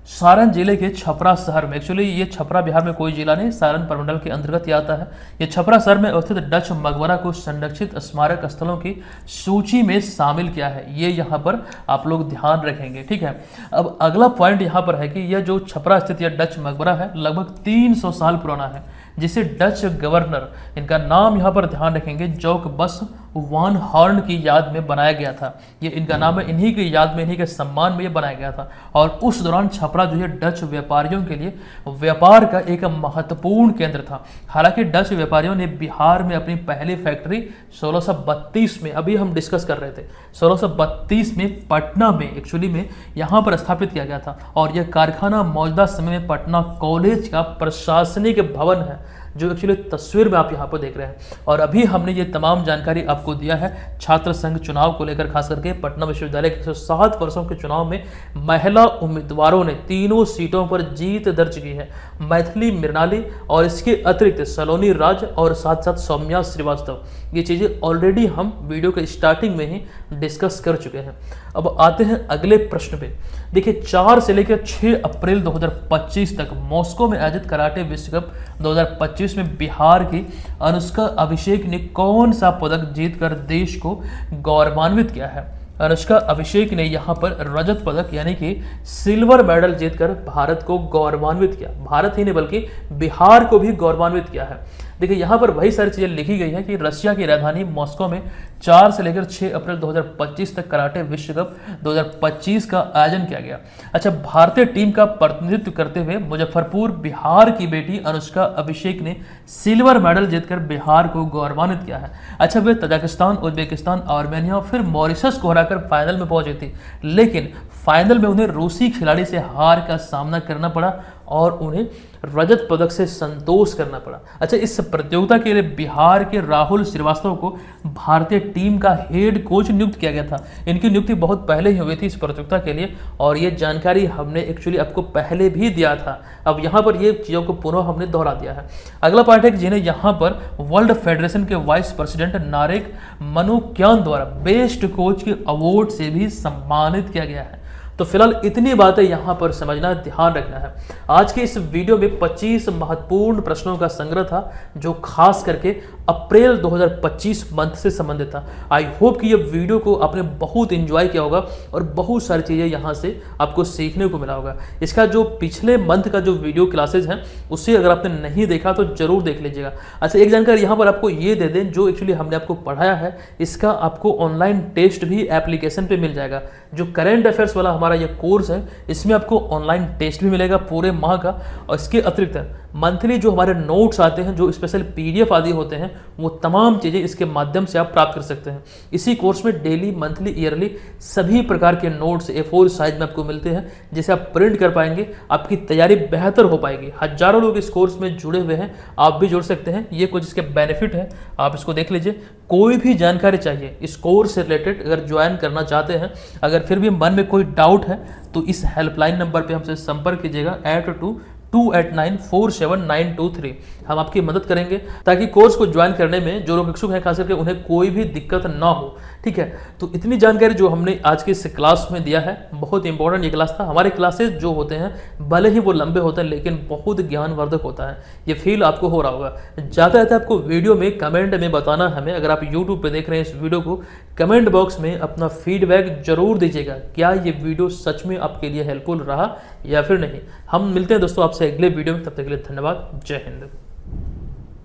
सारण जिले के छपरा शहर में, एक्चुअली ये छपरा बिहार में कोई जिला नहीं, सारण प्रमंडल के अंतर्गत ही आता है। ये छपरा शहर में अवस्थित डच मकबरा को संरक्षित स्मारक स्थलों की सूची में शामिल किया है। ये यहाँ पर आप लोग ध्यान रखेंगे, ठीक है। अब अगला पॉइंट यहाँ पर है कि यह जो छपरा स्थित यह डच मकबरा है लगभग 300 साल पुराना है, जिसे डच गवर्नर, इनका नाम यहाँ पर ध्यान रखेंगे, जॉकबस वान हॉर्न की याद में बनाया गया था। ये इनका नाम है, इन्हीं की याद में, इन्हीं के सम्मान में ये बनाया गया था। और उस दौरान छपरा जो है डच व्यापारियों के लिए व्यापार का एक महत्वपूर्ण केंद्र था। हालांकि डच व्यापारियों ने बिहार में अपनी पहली फैक्ट्री 1632 में, अभी हम डिस्कस कर रहे थे, 1632 में पटना में एक्चुअली में यहाँ पर स्थापित किया गया था। और यह कारखाना मौजूदा समय में पटना कॉलेज का प्रशासनिक भवन है, जो एक्चुअली तस्वीर में आप यहाँ पर देख रहे हैं। और अभी हमने ये तमाम जानकारी आपको दिया है छात्र संघ चुनाव को लेकर, खास करके पटना विश्वविद्यालय के 107 वर्षों के चुनाव में महिला उम्मीदवारों ने 3 सीटों पर जीत दर्ज की है। मैथिली मृणाली और इसके अतिरिक्त सलोनी राज और साथ साथ सौम्या श्रीवास्तव, ये चीज़ें ऑलरेडी हम वीडियो के स्टार्टिंग में ही डिस्कस कर चुके हैं। अब आते हैं अगले प्रश्न पे। देखिए, 4 से लेकर 6 अप्रैल 2025 तक मॉस्को में आयोजित कराटे विश्व कप 2025 2025 में बिहार की अनुष्का अभिषेक ने कौन सा पदक जीतकर देश को गौरवान्वित किया है। अनुष्का अभिषेक ने यहाँ पर रजत पदक यानी कि सिल्वर मेडल जीतकर भारत को गौरवान्वित किया। भारत ही नहीं बल्कि बिहार को भी गौरवान्वित किया है। देखिए यहाँ पर वही सारी चीजें लिखी गई है कि रशिया की राजधानी मॉस्को में 4 से लेकर 6 अप्रैल 2025 तक कराटे विश्व कप 2025 का आयोजन किया गया। अच्छा, भारतीय टीम का प्रतिनिधित्व करते हुए मुजफ्फरपुर बिहार की बेटी अनुष्का अभिषेक ने सिल्वर मेडल जीतकर बिहार को गौरवान्वित किया है। अच्छा, वे तजाकिस्तान, उज्बेकिस्तान, आर्मेनिया और फिर मॉरिशस को हराकर फाइनल में पहुंची थी, लेकिन फाइनल में उन्हें रूसी खिलाड़ी से हार का सामना करना पड़ा और उन्हें रजत पदक से संतोष करना पड़ा। अच्छा, इस प्रतियोगिता के लिए बिहार के राहुल श्रीवास्तव को भारतीय टीम का हेड कोच नियुक्त किया गया था। इनकी नियुक्ति बहुत पहले ही हुई थी इस प्रतियोगिता के लिए और ये जानकारी हमने एक्चुअली आपको पहले भी दिया था। अब यहाँ पर ये चीज़ों को पुनः हमने दोहरा दिया है। अगला पार्ट है कि जिन्हें यहाँ पर वर्ल्ड फेडरेशन के वाइस प्रेसिडेंट नारेक मनोक्यान द्वारा बेस्ट कोच के अवार्ड से भी सम्मानित किया गया है। तो फिलहाल इतनी बातें यहाँ पर समझना, ध्यान रखना है। आज के इस वीडियो में 25 महत्वपूर्ण प्रश्नों का संग्रह था जो खास करके अप्रैल 2025 मंथ से संबंधित था। आई होप कि ये वीडियो को आपने बहुत एंजॉय किया होगा और बहुत सारी चीज़ें यहाँ से आपको सीखने को मिला होगा। इसका जो पिछले मंथ का जो वीडियो क्लासेज हैं उससे अगर आपने नहीं देखा तो जरूर देख लीजिएगा। अच्छा, एक जानकारी यहाँ पर आपको ये दे दें, जो एक्चुअली हमने आपको पढ़ाया है इसका आपको ऑनलाइन टेस्ट भी एप्लीकेशन पे मिल जाएगा। जो करेंट अफेयर्स वाला हमारा ये कोर्स है इसमें आपको ऑनलाइन टेस्ट भी मिलेगा पूरे माह का, और इसके अतिरिक्त मंथली जो हमारे नोट्स आते हैं, जो स्पेशल पीडीएफ आदि होते हैं, वो तमाम चीज़ें इसके माध्यम से आप प्राप्त कर सकते हैं। इसी कोर्स में डेली, मंथली, ईयरली सभी प्रकार के नोट्स A4 साइज में आपको मिलते हैं, जिसे आप प्रिंट कर पाएंगे। आपकी तैयारी बेहतर हो पाएगी। हजारों लोग इस कोर्स में जुड़े हुए हैं, आप भी जुड़ सकते हैं। ये कुछ इसके बेनिफिट है, आप इसको देख लीजिए। कोई भी जानकारी चाहिए इस कोर्स से रिलेटेड अगर ज्वाइन करना चाहते हैं, अगर फिर भी मन में कोई डाउट है तो इस हेल्पलाइन नंबर पे हमसे संपर्क कीजिएगा 8228947923। हम आपकी मदद करेंगे ताकि कोर्स को ज्वाइन करने में जो लोग इच्छुक हैं खास करके उन्हें कोई भी दिक्कत ना हो। ठीक है, तो इतनी जानकारी जो हमने आज के इस क्लास में दिया है, बहुत इंपॉर्टेंट ये क्लास था। हमारे क्लासेस जो होते हैं भले ही वो लंबे होते हैं लेकिन बहुत ज्ञानवर्धक होता है, ये फील आपको हो रहा होगा। जाते जाते आपको वीडियो में कमेंट में बताना हमें, अगर आप यूट्यूब पर देख रहे हैं इस वीडियो को, कमेंट बॉक्स में अपना फीडबैक जरूर दीजिएगा। क्या ये वीडियो सच में आपके लिए हेल्पफुल रहा या फिर नहीं। हम मिलते हैं दोस्तों आपसे अगले वीडियो में, तब तक के लिए धन्यवाद। जय हिंद।